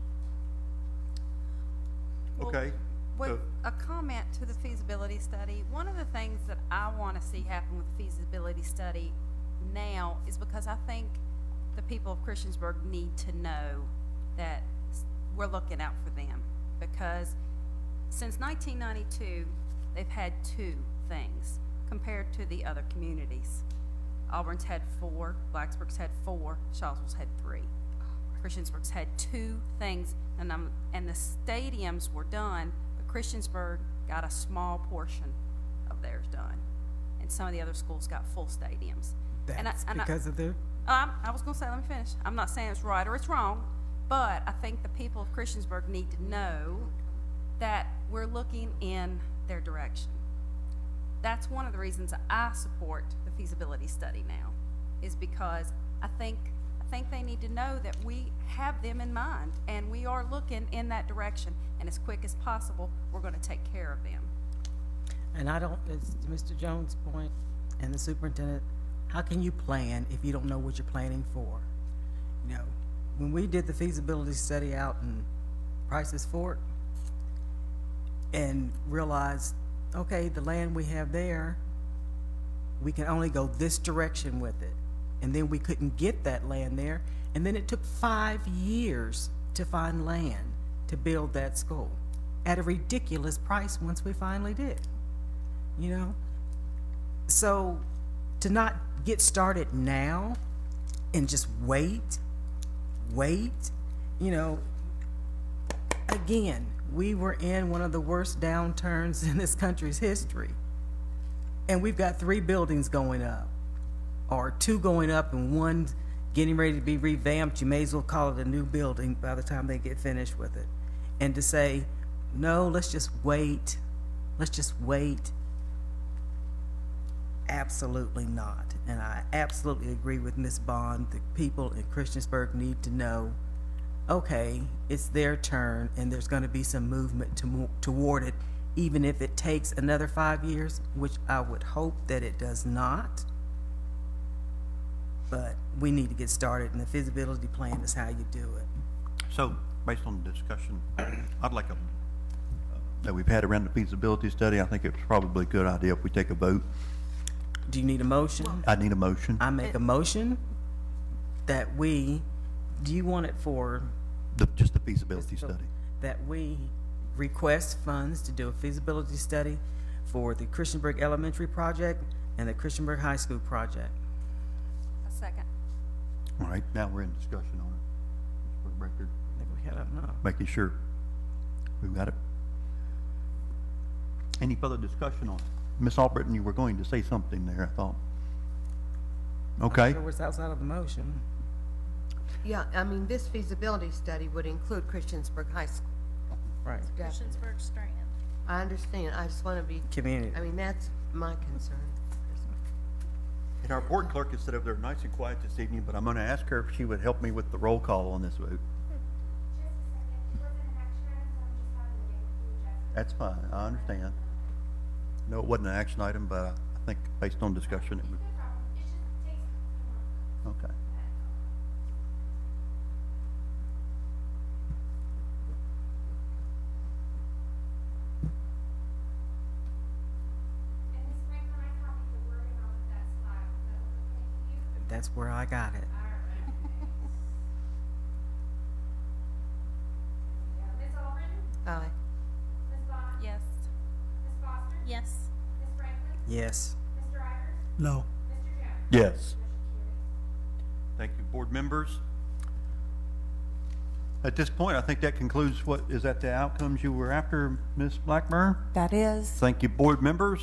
Speaker 1: Okay.
Speaker 7: With a comment to the feasibility study, one of the things that I want to see happen with the feasibility study now is because I think the people of Christiansburg need to know that we're looking out for them, because since 1992 they've had two things compared to the other communities. Auburn's had 4, Blacksburg's had 4, Charlottesville's had 3. Christiansburg's had 2 things, and the stadiums were done, but Christiansburg got a small portion of theirs done, and some of the other schools got full stadiums.
Speaker 6: That's because of their...
Speaker 7: I was going to say, let me finish. I'm not saying it's right or it's wrong, but I think the people of Christiansburg need to know that we're looking in their direction. That's one of the reasons I support the feasibility study now, is because I think they need to know that we have them in mind, and we are looking in that direction, and as quick as possible, we're going to take care of them.
Speaker 6: And I don't, it's to Mr. Jones' point and the superintendent, how can you plan if you don't know what you're planning for? You know, when we did the feasibility study out in Price's Fort and realized, okay, the land we have there, we can only go this direction with it. And then we couldn't get that land there. And then it took 5 years to find land to build that school at a ridiculous price once we finally did. You know? So to not get started now and just wait, you know, again, we were in one of the worst downturns in this country's history. And we've got 3 buildings going up, or 2 going up and 1 getting ready to be revamped. You may as well call it a new building by the time they get finished with it. And to say, no, let's just wait, absolutely not. And I absolutely agree with Ms. Bond. The people in Christiansburg need to know, okay, it's their turn, and there's going to be some movement toward it, even if it takes another 5 years, which I would hope that it does not. But we need to get started, and the feasibility plan is how you do it.
Speaker 1: So, based on the discussion, I'd like that we've had around the feasibility study, I think it's probably a good idea if we take a vote.
Speaker 6: Do you need a motion?
Speaker 1: I need a motion.
Speaker 6: I make a motion that we, do you want it for?
Speaker 1: Just the feasibility study.
Speaker 6: That we request funds to do a feasibility study for the Christiansburg Elementary project and the Christiansburg High School project.
Speaker 7: A second.
Speaker 1: All right, now we're in discussion on it. For the record,
Speaker 6: I think we had enough.
Speaker 1: making sure we've got it. Any further discussion on it? Ms. Albritton, you were going to say something there, I thought. Okay.
Speaker 6: It was outside of the motion.
Speaker 2: Yeah, I mean, this feasibility study would include Christiansburg High School.
Speaker 6: Right.
Speaker 2: Definitely.
Speaker 9: Christiansburg Strand.
Speaker 2: I understand. I just want to be,
Speaker 6: Community.
Speaker 2: I mean, that's my concern.
Speaker 1: And our board clerk is set over there nice and quiet this evening, but I'm going to ask her if she would help me with the roll call on this vote. That's fine. I understand. No, it wasn't an action item, but I think based on discussion, it would. Okay.
Speaker 6: That's where I got it.
Speaker 10: Ms. Albritton?
Speaker 2: Aye.
Speaker 10: Ms. Bond?
Speaker 7: Yes.
Speaker 10: Ms. Foster?
Speaker 9: Yes.
Speaker 10: Ms. Franklin?
Speaker 6: Yes.
Speaker 10: Mr. Ivers?
Speaker 5: No.
Speaker 10: Mr. Jones?
Speaker 1: Yes.
Speaker 10: Motion carries.
Speaker 1: Thank you, board members. At this point, I think that concludes what, is that the outcomes you were after, Ms. Blackburn?
Speaker 4: That is.
Speaker 1: Thank you, board members.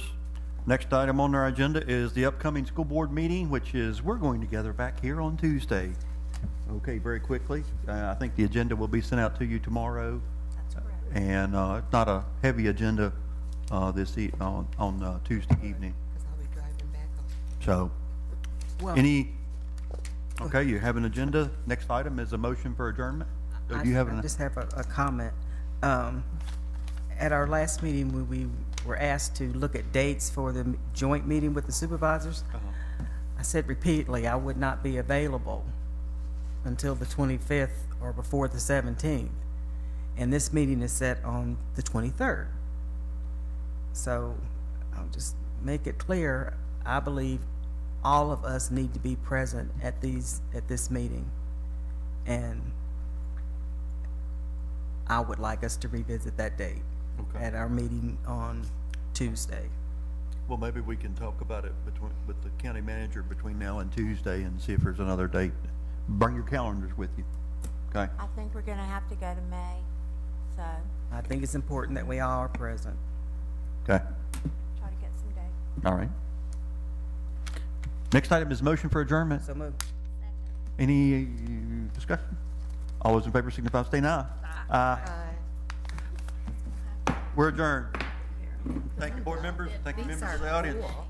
Speaker 1: Next item on our agenda is the upcoming school board meeting, which is, we're going together back here on Tuesday. Okay, very quickly. I think the agenda will be sent out to you tomorrow.
Speaker 2: That's correct.
Speaker 1: And it's not a heavy agenda on Tuesday evening.
Speaker 2: Because I'll be driving back home.
Speaker 1: So,
Speaker 6: Well,
Speaker 1: okay, you have an agenda. Next item is a motion for adjournment. Do you have
Speaker 6: I just have a comment. At our last meeting, when we were asked to look at dates for the joint meeting with the supervisors, I said repeatedly I would not be available until the 25th or before the 17th. And this meeting is set on the 23rd. So I'll just make it clear, I believe all of us need to be present at this meeting. And I would like us to revisit that date at our meeting on Tuesday.
Speaker 1: Well, maybe we can talk about it with the county manager between now and Tuesday and see if there's another date. Bring your calendars with you, okay?
Speaker 4: I think we're going to have to go to May, so
Speaker 6: I think it's important that we all are present.
Speaker 1: Okay,
Speaker 4: try to get some dates.
Speaker 1: all right. Next item is motion for adjournment.
Speaker 6: So move.
Speaker 1: Any discussion? All those in favor signify by saying aye. Aye. We're adjourned. Thank you, board members. Thank you,
Speaker 2: These
Speaker 1: members of
Speaker 2: are
Speaker 1: the audience.
Speaker 2: cool.